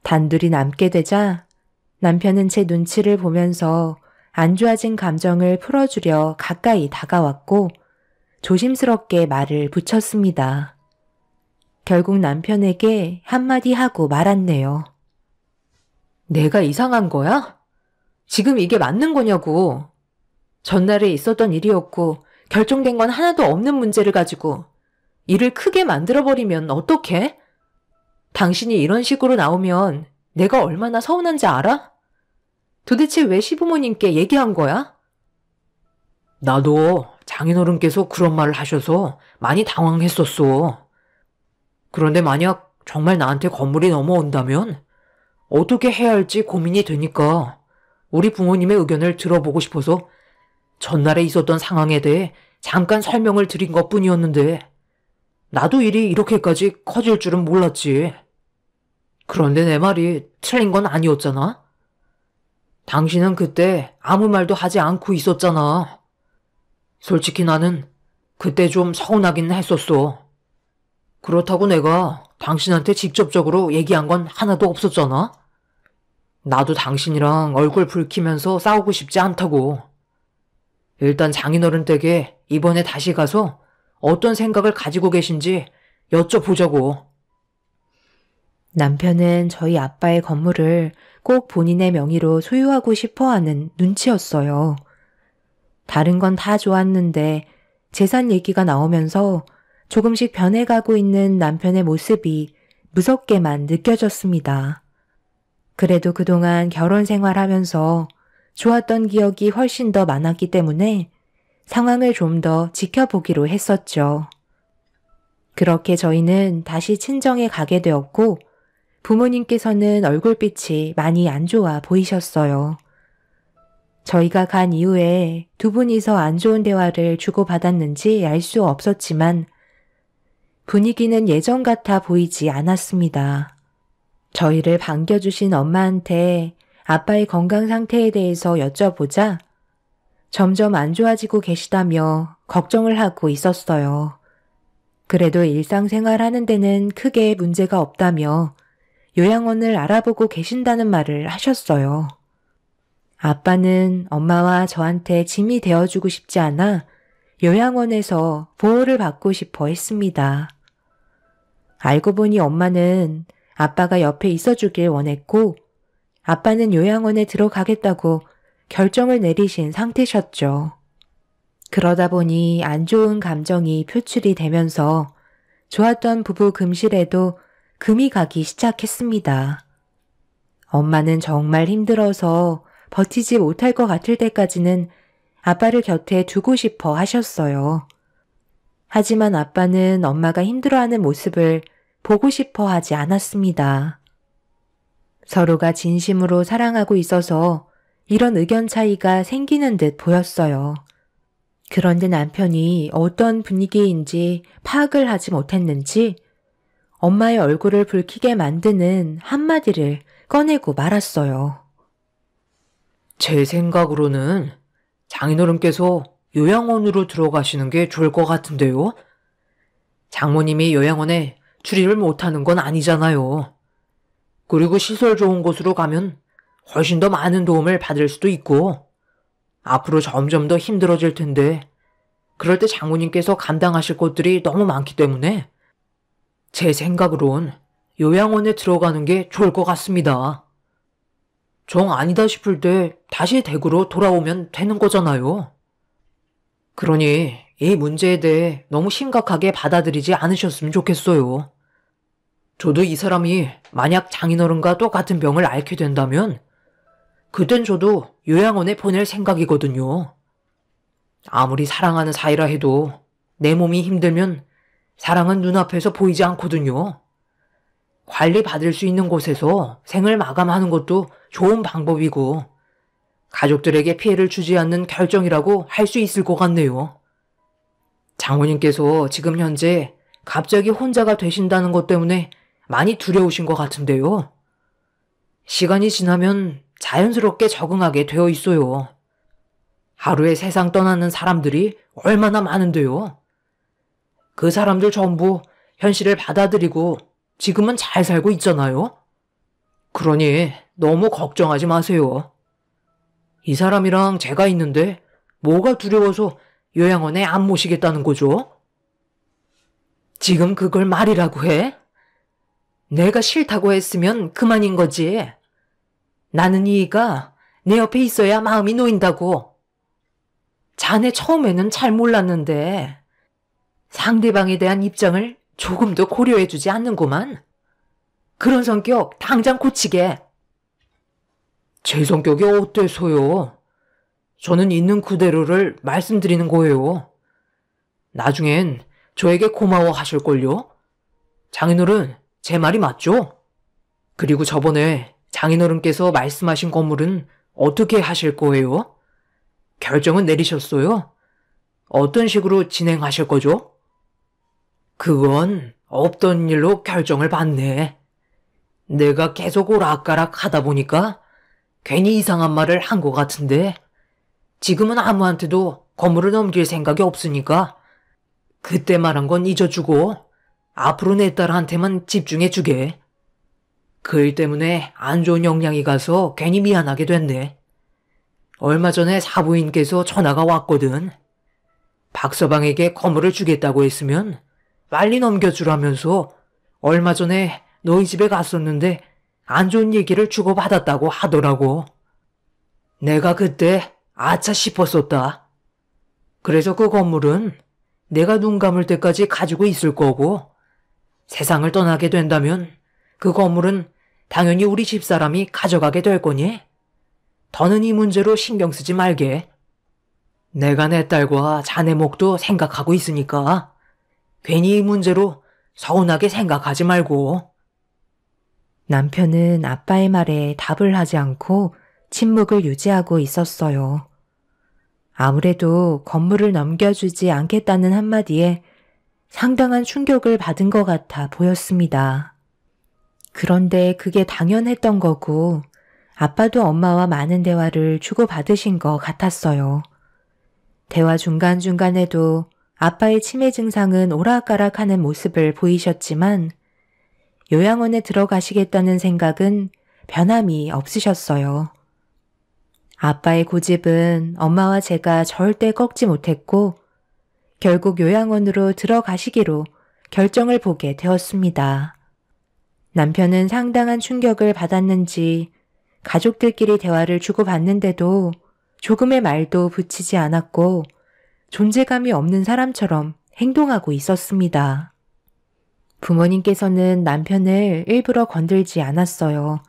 단둘이 남게 되자 남편은 제 눈치를 보면서 안 좋아진 감정을 풀어주려 가까이 다가왔고 조심스럽게 말을 붙였습니다. 결국 남편에게 한마디 하고 말았네요. 내가 이상한 거야? 지금 이게 맞는 거냐고. 전날에 있었던 일이었고 결정된 건 하나도 없는 문제를 가지고 일을 크게 만들어버리면 어떡해? 당신이 이런 식으로 나오면 내가 얼마나 서운한지 알아? 도대체 왜 시부모님께 얘기한 거야? 나도 장인어른께서 그런 말을 하셔서 많이 당황했었어. 그런데 만약 정말 나한테 건물이 넘어온다면 어떻게 해야 할지 고민이 되니까 우리 부모님의 의견을 들어보고 싶어서 전날에 있었던 상황에 대해 잠깐 설명을 드린 것뿐이었는데 나도 일이 이렇게까지 커질 줄은 몰랐지. 그런데 내 말이 틀린 건 아니었잖아. 당신은 그때 아무 말도 하지 않고 있었잖아. 솔직히 나는 그때 좀 서운하긴 했었어. 그렇다고 내가 당신한테 직접적으로 얘기한 건 하나도 없었잖아. 나도 당신이랑 얼굴 붉히면서 싸우고 싶지 않다고. 일단 장인어른 댁에 이번에 다시 가서 어떤 생각을 가지고 계신지 여쭤보자고. 남편은 저희 아빠의 건물을 꼭 본인의 명의로 소유하고 싶어 하는 눈치였어요. 다른 건 다 좋았는데 재산 얘기가 나오면서 조금씩 변해가고 있는 남편의 모습이 무섭게만 느껴졌습니다. 그래도 그동안 결혼 생활하면서 좋았던 기억이 훨씬 더 많았기 때문에 상황을 좀 더 지켜보기로 했었죠. 그렇게 저희는 다시 친정에 가게 되었고 부모님께서는 얼굴빛이 많이 안 좋아 보이셨어요. 저희가 간 이후에 두 분이서 안 좋은 대화를 주고받았는지 알 수 없었지만 분위기는 예전 같아 보이지 않았습니다. 저희를 반겨주신 엄마한테 아빠의 건강 상태에 대해서 여쭤보자 점점 안 좋아지고 계시다며 걱정을 하고 있었어요. 그래도 일상생활 하는 데는 크게 문제가 없다며 요양원을 알아보고 계신다는 말을 하셨어요. 아빠는 엄마와 저한테 짐이 되어주고 싶지 않아 요양원에서 보호를 받고 싶어 했습니다. 알고 보니 엄마는 아빠가 옆에 있어주길 원했고 아빠는 요양원에 들어가겠다고 결정을 내리신 상태셨죠. 그러다 보니 안 좋은 감정이 표출이 되면서 좋았던 부부 금실에도 금이 가기 시작했습니다. 엄마는 정말 힘들어서 버티지 못할 것 같을 때까지는 아빠를 곁에 두고 싶어 하셨어요. 하지만 아빠는 엄마가 힘들어하는 모습을 보고 싶어 하지 않았습니다. 서로가 진심으로 사랑하고 있어서 이런 의견 차이가 생기는 듯 보였어요. 그런데 남편이 어떤 분위기인지 파악을 하지 못했는지 엄마의 얼굴을 붉히게 만드는 한마디를 꺼내고 말았어요. 제 생각으로는 장인어른께서 요양원으로 들어가시는 게 좋을 것 같은데요. 장모님이 요양원에 출입을 못하는 건 아니잖아요. 그리고 시설 좋은 곳으로 가면 훨씬 더 많은 도움을 받을 수도 있고 앞으로 점점 더 힘들어질 텐데 그럴 때 장모님께서 감당하실 것들이 너무 많기 때문에 제 생각으론 요양원에 들어가는 게 좋을 것 같습니다. 정 아니다 싶을 때 다시 댁으로 돌아오면 되는 거잖아요. 그러니 이 문제에 대해 너무 심각하게 받아들이지 않으셨으면 좋겠어요. 저도 이 사람이 만약 장인어른과 똑같은 병을 앓게 된다면 그땐 저도 요양원에 보낼 생각이거든요. 아무리 사랑하는 사이라 해도 내 몸이 힘들면 사랑은 눈앞에서 보이지 않거든요. 관리받을 수 있는 곳에서 생을 마감하는 것도 좋은 방법이고 가족들에게 피해를 주지 않는 결정이라고 할 수 있을 것 같네요. 장모님께서 지금 현재 갑자기 혼자가 되신다는 것 때문에 많이 두려우신 것 같은데요. 시간이 지나면 자연스럽게 적응하게 되어 있어요. 하루에 세상 떠나는 사람들이 얼마나 많은데요. 그 사람들 전부 현실을 받아들이고 지금은 잘 살고 있잖아요. 그러니 너무 걱정하지 마세요. 이 사람이랑 제가 있는데 뭐가 두려워서 요양원에 안 모시겠다는 거죠? 지금 그걸 말이라고 해? 내가 싫다고 했으면 그만인 거지. 나는 이이가 내 옆에 있어야 마음이 놓인다고. 자네 처음에는 잘 몰랐는데 상대방에 대한 입장을 조금도 고려해주지 않는구만. 그런 성격 당장 고치게. 제 성격이 어때서요? 저는 있는 그대로를 말씀드리는 거예요. 나중엔 저에게 고마워하실걸요? 장인어른, 제 말이 맞죠? 그리고 저번에 장인어른께서 말씀하신 건물은 어떻게 하실 거예요? 결정은 내리셨어요? 어떤 식으로 진행하실 거죠? 그건 없던 일로 결정을 받네. 내가 계속 오락가락 하다 보니까 괜히 이상한 말을 한 것 같은데 지금은 아무한테도 건물을 넘길 생각이 없으니까 그때 말한 건 잊어주고 앞으로 내 딸한테만 집중해주게. 그 일 때문에 안 좋은 영향이 가서 괜히 미안하게 됐네. 얼마 전에 사부인께서 전화가 왔거든. 박서방에게 건물을 주겠다고 했으면 빨리 넘겨주라면서 얼마 전에 너희 집에 갔었는데 안 좋은 얘기를 주고받았다고 하더라고. 내가 그때 아차 싶었었다. 그래서 그 건물은 내가 눈 감을 때까지 가지고 있을 거고, 세상을 떠나게 된다면 그 건물은 당연히 우리 집사람이 가져가게 될 거니 더는 이 문제로 신경 쓰지 말게. 내가 내 딸과 자네 목도 생각하고 있으니까 괜히 이 문제로 서운하게 생각하지 말고. 남편은 아빠의 말에 답을 하지 않고 침묵을 유지하고 있었어요. 아무래도 건물을 넘겨주지 않겠다는 한마디에 상당한 충격을 받은 것 같아 보였습니다. 그런데 그게 당연했던 거고 아빠도 엄마와 많은 대화를 주고받으신 것 같았어요. 대화 중간중간에도 아빠의 치매 증상은 오락가락하는 모습을 보이셨지만 요양원에 들어가시겠다는 생각은 변함이 없으셨어요. 아빠의 고집은 엄마와 제가 절대 꺾지 못했고 결국 요양원으로 들어가시기로 결정을 보게 되었습니다. 남편은 상당한 충격을 받았는지 가족들끼리 대화를 주고받는데도 조금의 말도 붙이지 않았고 존재감이 없는 사람처럼 행동하고 있었습니다. 부모님께서는 남편을 일부러 건들지 않았어요.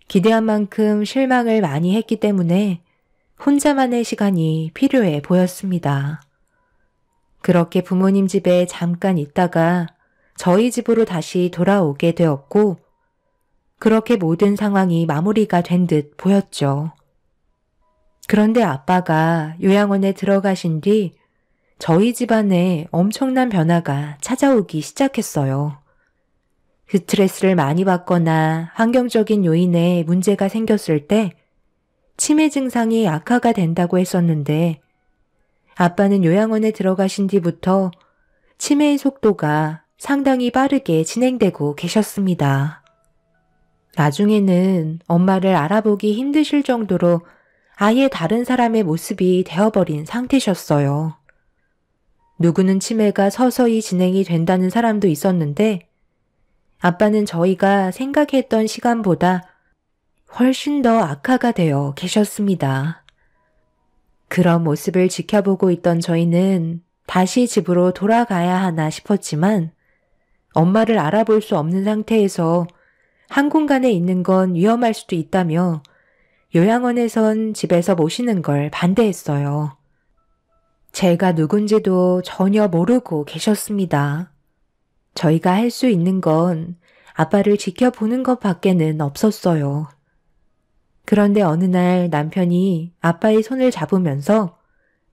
기대한 만큼 실망을 많이 했기 때문에 혼자만의 시간이 필요해 보였습니다. 그렇게 부모님 집에 잠깐 있다가 저희 집으로 다시 돌아오게 되었고 그렇게 모든 상황이 마무리가 된 듯 보였죠. 그런데 아빠가 요양원에 들어가신 뒤 저희 집안에 엄청난 변화가 찾아오기 시작했어요. 스트레스를 많이 받거나 환경적인 요인에 문제가 생겼을 때 치매 증상이 악화가 된다고 했었는데 아빠는 요양원에 들어가신 뒤부터 치매의 속도가 상당히 빠르게 진행되고 계셨습니다. 나중에는 엄마를 알아보기 힘드실 정도로 아예 다른 사람의 모습이 되어버린 상태셨어요. 누구는 치매가 서서히 진행이 된다는 사람도 있었는데 아빠는 저희가 생각했던 시간보다 훨씬 더 악화가 되어 계셨습니다. 그런 모습을 지켜보고 있던 저희는 다시 집으로 돌아가야 하나 싶었지만 엄마를 알아볼 수 없는 상태에서 한 공간에 있는 건 위험할 수도 있다며 요양원에선 집에서 모시는 걸 반대했어요. 제가 누군지도 전혀 모르고 계셨습니다. 저희가 할 수 있는 건 아빠를 지켜보는 것 밖에는 없었어요. 그런데 어느 날 남편이 아빠의 손을 잡으면서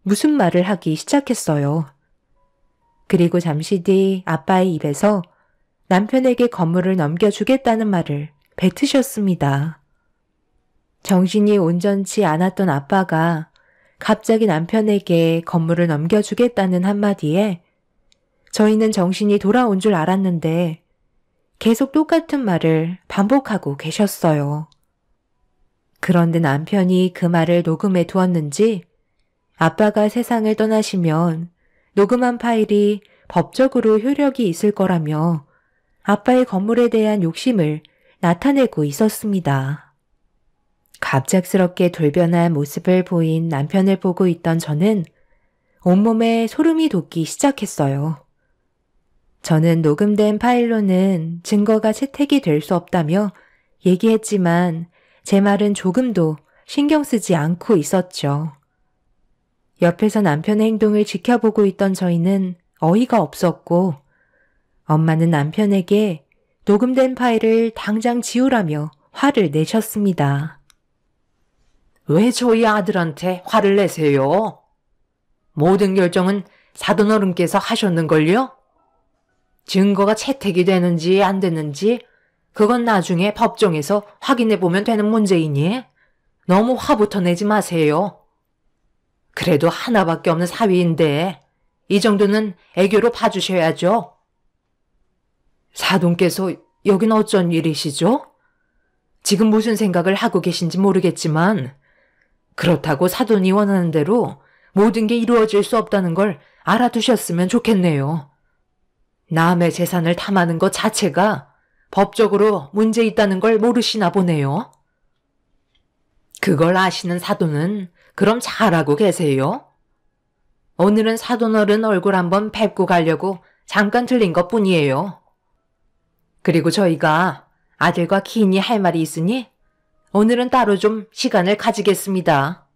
무슨 말을 하기 시작했어요. 그리고 잠시 뒤 아빠의 입에서 남편에게 건물을 넘겨주겠다는 말을 뱉으셨습니다. 정신이 온전치 않았던 아빠가 갑자기 남편에게 건물을 넘겨주겠다는 한마디에 저희는 정신이 돌아온 줄 알았는데 계속 똑같은 말을 반복하고 계셨어요. 그런데 남편이 그 말을 녹음해 두었는지 아빠가 세상을 떠나시면 녹음한 파일이 법적으로 효력이 있을 거라며 아빠의 건물에 대한 욕심을 나타내고 있었습니다. 갑작스럽게 돌변한 모습을 보인 남편을 보고 있던 저는 온몸에 소름이 돋기 시작했어요. 저는 녹음된 파일로는 증거가 채택이 될 수 없다며 얘기했지만 제 말은 조금도 신경 쓰지 않고 있었죠. 옆에서 남편의 행동을 지켜보고 있던 저희는 어이가 없었고 엄마는 남편에게 녹음된 파일을 당장 지우라며 화를 내셨습니다. 왜 저희 아들한테 화를 내세요? 모든 결정은 사돈어른께서 하셨는걸요? 증거가 채택이 되는지 안 되는지 그건 나중에 법정에서 확인해보면 되는 문제이니 너무 화부터 내지 마세요. 그래도 하나밖에 없는 사위인데 이 정도는 애교로 봐주셔야죠. 사돈께서 여긴 어쩐 일이시죠? 지금 무슨 생각을 하고 계신지 모르겠지만 그렇다고 사돈이 원하는 대로 모든 게 이루어질 수 없다는 걸 알아두셨으면 좋겠네요. 남의 재산을 탐하는 것 자체가 법적으로 문제 있다는 걸 모르시나 보네요. 그걸 아시는 사돈은 그럼 잘하고 계세요? 오늘은 사돈어른 얼굴 한번 뵙고 가려고 잠깐 들린 것 뿐이에요. 그리고 저희가 아들과 긴히 할 말이 있으니 오늘은 따로 좀 시간을 가지겠습니다.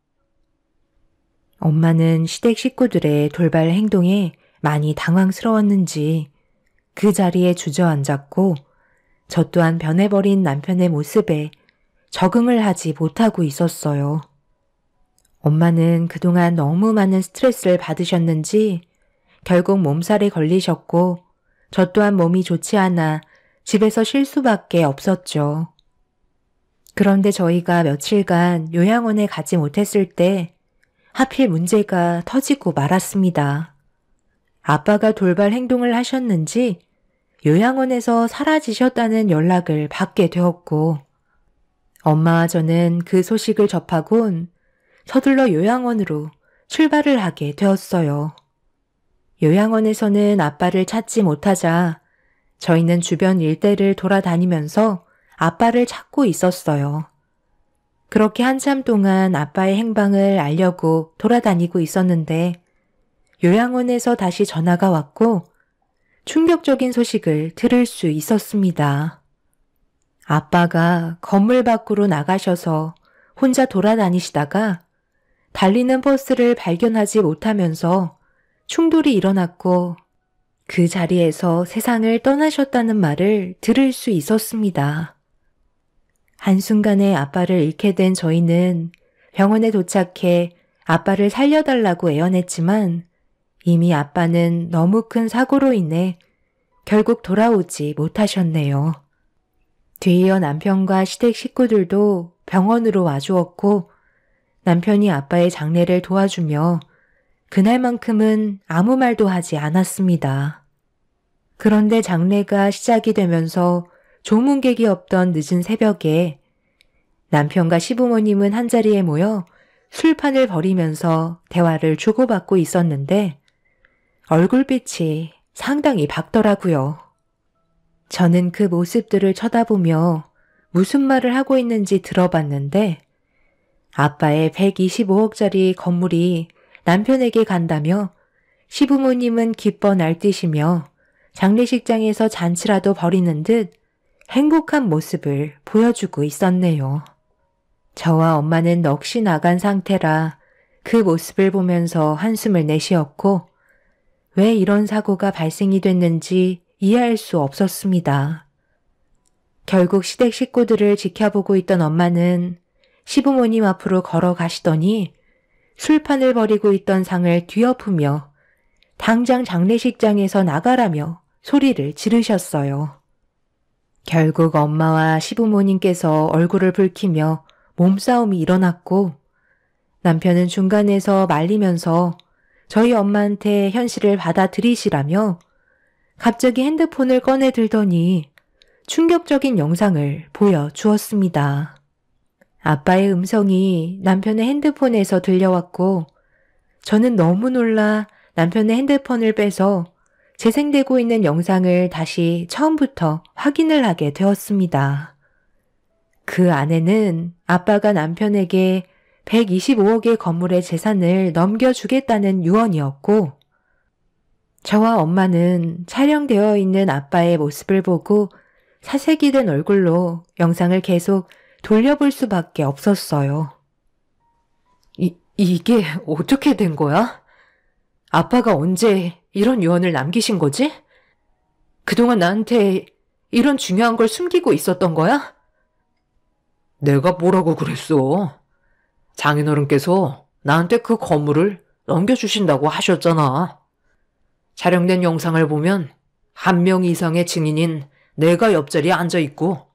엄마는 시댁 식구들의 돌발 행동에 많이 당황스러웠는지 그 자리에 주저앉았고 저 또한 변해버린 남편의 모습에 적응을 하지 못하고 있었어요. 엄마는 그동안 너무 많은 스트레스를 받으셨는지 결국 몸살에 걸리셨고 저 또한 몸이 좋지 않아 집에서 쉴 수밖에 없었죠. 그런데 저희가 며칠간 요양원에 가지 못했을 때 하필 문제가 터지고 말았습니다. 아빠가 돌발 행동을 하셨는지 요양원에서 사라지셨다는 연락을 받게 되었고 엄마와 저는 그 소식을 접하곤 서둘러 요양원으로 출발을 하게 되었어요. 요양원에서는 아빠를 찾지 못하자 저희는 주변 일대를 돌아다니면서 아빠를 찾고 있었어요. 그렇게 한참 동안 아빠의 행방을 알려고 돌아다니고 있었는데 요양원에서 다시 전화가 왔고 충격적인 소식을 들을 수 있었습니다. 아빠가 건물 밖으로 나가셔서 혼자 돌아다니시다가 달리는 버스를 발견하지 못하면서 충돌이 일어났고 그 자리에서 세상을 떠나셨다는 말을 들을 수 있었습니다. 한순간에 아빠를 잃게 된 저희는 병원에 도착해 아빠를 살려달라고 애원했지만 이미 아빠는 너무 큰 사고로 인해 결국 돌아오지 못하셨네요. 뒤이어 남편과 시댁 식구들도 병원으로 와주었고 남편이 아빠의 장례를 도와주며 그날만큼은 아무 말도 하지 않았습니다. 그런데 장례가 시작이 되면서 조문객이 없던 늦은 새벽에 남편과 시부모님은 한자리에 모여 술판을 벌이면서 대화를 주고받고 있었는데 얼굴빛이 상당히 밝더라고요. 저는 그 모습들을 쳐다보며 무슨 말을 하고 있는지 들어봤는데 아빠의 125억짜리 건물이 남편에게 간다며 시부모님은 기뻐 날뛰시며 장례식장에서 잔치라도 벌이는 듯 행복한 모습을 보여주고 있었네요. 저와 엄마는 넋이 나간 상태라 그 모습을 보면서 한숨을 내쉬었고 왜 이런 사고가 발생이 됐는지 이해할 수 없었습니다. 결국 시댁 식구들을 지켜보고 있던 엄마는 시부모님 앞으로 걸어가시더니 술판을 벌이고 있던 상을 뒤엎으며 당장 장례식장에서 나가라며 소리를 지르셨어요. 결국 엄마와 시부모님께서 얼굴을 붉히며 몸싸움이 일어났고 남편은 중간에서 말리면서 저희 엄마한테 현실을 받아들이시라며 갑자기 핸드폰을 꺼내 들더니 충격적인 영상을 보여주었습니다. 아빠의 음성이 남편의 핸드폰에서 들려왔고 저는 너무 놀라 남편의 핸드폰을 빼서 재생되고 있는 영상을 다시 처음부터 확인을 하게 되었습니다. 그 안에는 아빠가 남편에게 125억의 건물의 재산을 넘겨주겠다는 유언이었고 저와 엄마는 촬영되어 있는 아빠의 모습을 보고 사색이 된 얼굴로 영상을 계속 돌려볼 수밖에 없었어요. 이게 어떻게 된 거야? 아빠가 언제 이런 유언을 남기신 거지? 그동안 나한테 이런 중요한 걸 숨기고 있었던 거야? 내가 뭐라고 그랬어? 장인어른께서 나한테 그 건물을 넘겨주신다고 하셨잖아. 촬영된 영상을 보면 1명 이상의 증인인 내가 옆자리에 앉아있고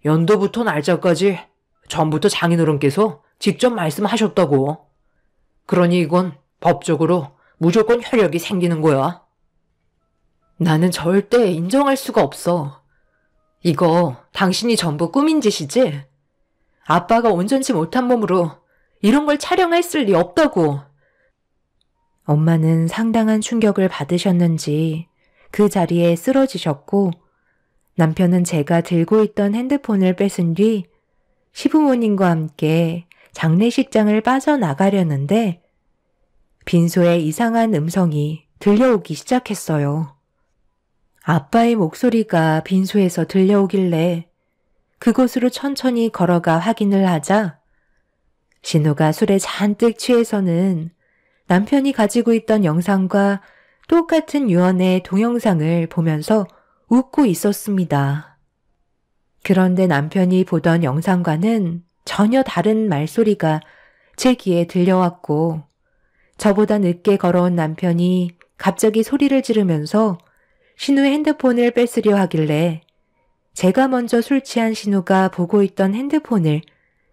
연도부터 날짜까지 전부터 장인어른께서 직접 말씀하셨다고. 그러니 이건 법적으로 무조건 효력이 생기는 거야. 나는 절대 인정할 수가 없어. 이거 당신이 전부 꾸민 짓이지? 아빠가 온전치 못한 몸으로 이런 걸 촬영했을 리 없다고. 엄마는 상당한 충격을 받으셨는지 그 자리에 쓰러지셨고 남편은 제가 들고 있던 핸드폰을 뺏은 뒤 시부모님과 함께 장례식장을 빠져나가려는데 빈소에 이상한 음성이 들려오기 시작했어요. 아빠의 목소리가 빈소에서 들려오길래 그곳으로 천천히 걸어가 확인을 하자 신우가 술에 잔뜩 취해서는 남편이 가지고 있던 영상과 똑같은 유언의 동영상을 보면서 웃고 있었습니다. 그런데 남편이 보던 영상과는 전혀 다른 말소리가 제 귀에 들려왔고 저보다 늦게 걸어온 남편이 갑자기 소리를 지르면서 신우의 핸드폰을 뺏으려 하길래 제가 먼저 술 취한 신우가 보고 있던 핸드폰을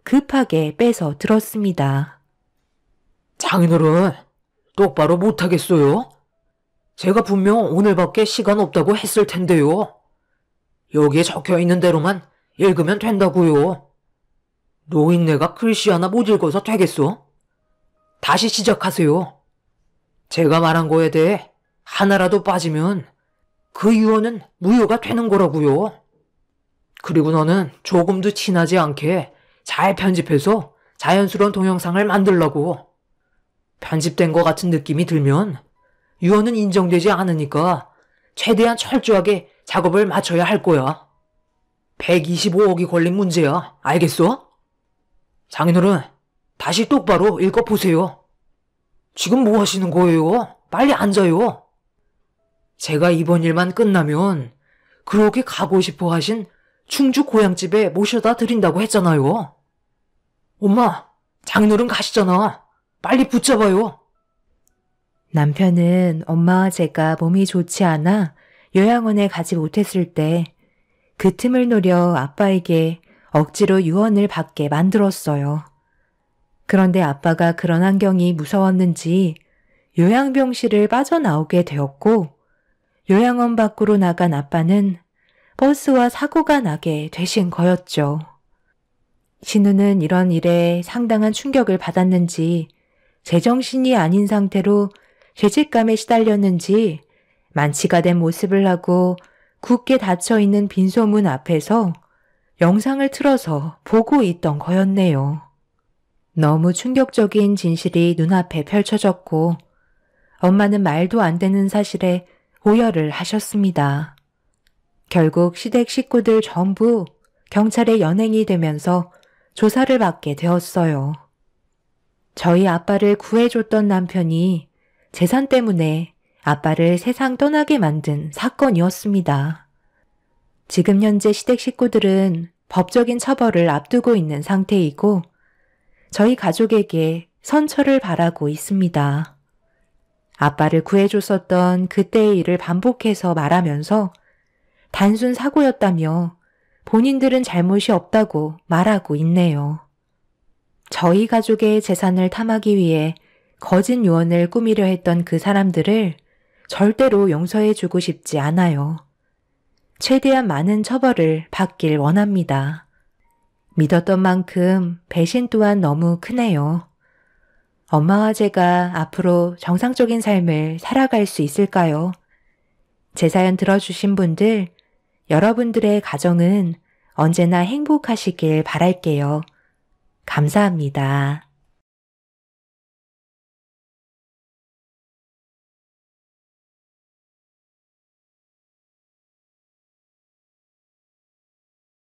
급하게 빼서 들었습니다. 장인어른, 똑바로 못하겠어요? 제가 분명 오늘밖에 시간 없다고 했을 텐데요. 여기에 적혀있는 대로만 읽으면 된다고요. 노인네가 글씨 하나 못 읽어서 되겠어? 다시 시작하세요. 제가 말한 거에 대해 하나라도 빠지면 그 유언은 무효가 되는 거라고요. 그리고 너는 조금도 친하지 않게 잘 편집해서 자연스러운 동영상을 만들라고. 편집된 것 같은 느낌이 들면 유언은 인정되지 않으니까 최대한 철저하게 작업을 맞춰야 할 거야. 125억이 걸린 문제야. 알겠어? 장인어른, 다시 똑바로 읽어보세요. 지금 뭐 하시는 거예요? 빨리 앉아요. 제가 이번 일만 끝나면 그렇게 가고 싶어 하신 충주 고향집에 모셔다 드린다고 했잖아요. 엄마, 장인어른 가시잖아. 빨리 붙잡아요. 남편은 엄마와 제가 몸이 좋지 않아 요양원에 가지 못했을 때 그 틈을 노려 아빠에게 억지로 유언을 받게 만들었어요. 그런데 아빠가 그런 환경이 무서웠는지 요양병실을 빠져나오게 되었고 요양원 밖으로 나간 아빠는 버스와 사고가 나게 되신 거였죠. 신우는 이런 일에 상당한 충격을 받았는지 제정신이 아닌 상태로 죄책감에 시달렸는지 만취가 된 모습을 하고 굳게 닫혀있는 빈소문 앞에서 영상을 틀어서 보고 있던 거였네요. 너무 충격적인 진실이 눈앞에 펼쳐졌고 엄마는 말도 안 되는 사실에 오열을 하셨습니다. 결국 시댁 식구들 전부 경찰에 연행이 되면서 조사를 받게 되었어요. 저희 아빠를 구해줬던 남편이 재산 때문에 아빠를 세상 떠나게 만든 사건이었습니다. 지금 현재 시댁 식구들은 법적인 처벌을 앞두고 있는 상태이고 저희 가족에게 선처를 바라고 있습니다. 아빠를 구해줬었던 그때의 일을 반복해서 말하면서 단순 사고였다며 본인들은 잘못이 없다고 말하고 있네요. 저희 가족의 재산을 탐하기 위해 거짓 유언을 꾸미려 했던 그 사람들을 절대로 용서해주고 싶지 않아요. 최대한 많은 처벌을 받길 원합니다. 믿었던 만큼 배신 또한 너무 크네요. 엄마와 제가 앞으로 정상적인 삶을 살아갈 수 있을까요? 제 사연 들어주신 분들, 여러분들의 가정은 언제나 행복하시길 바랄게요. 감사합니다.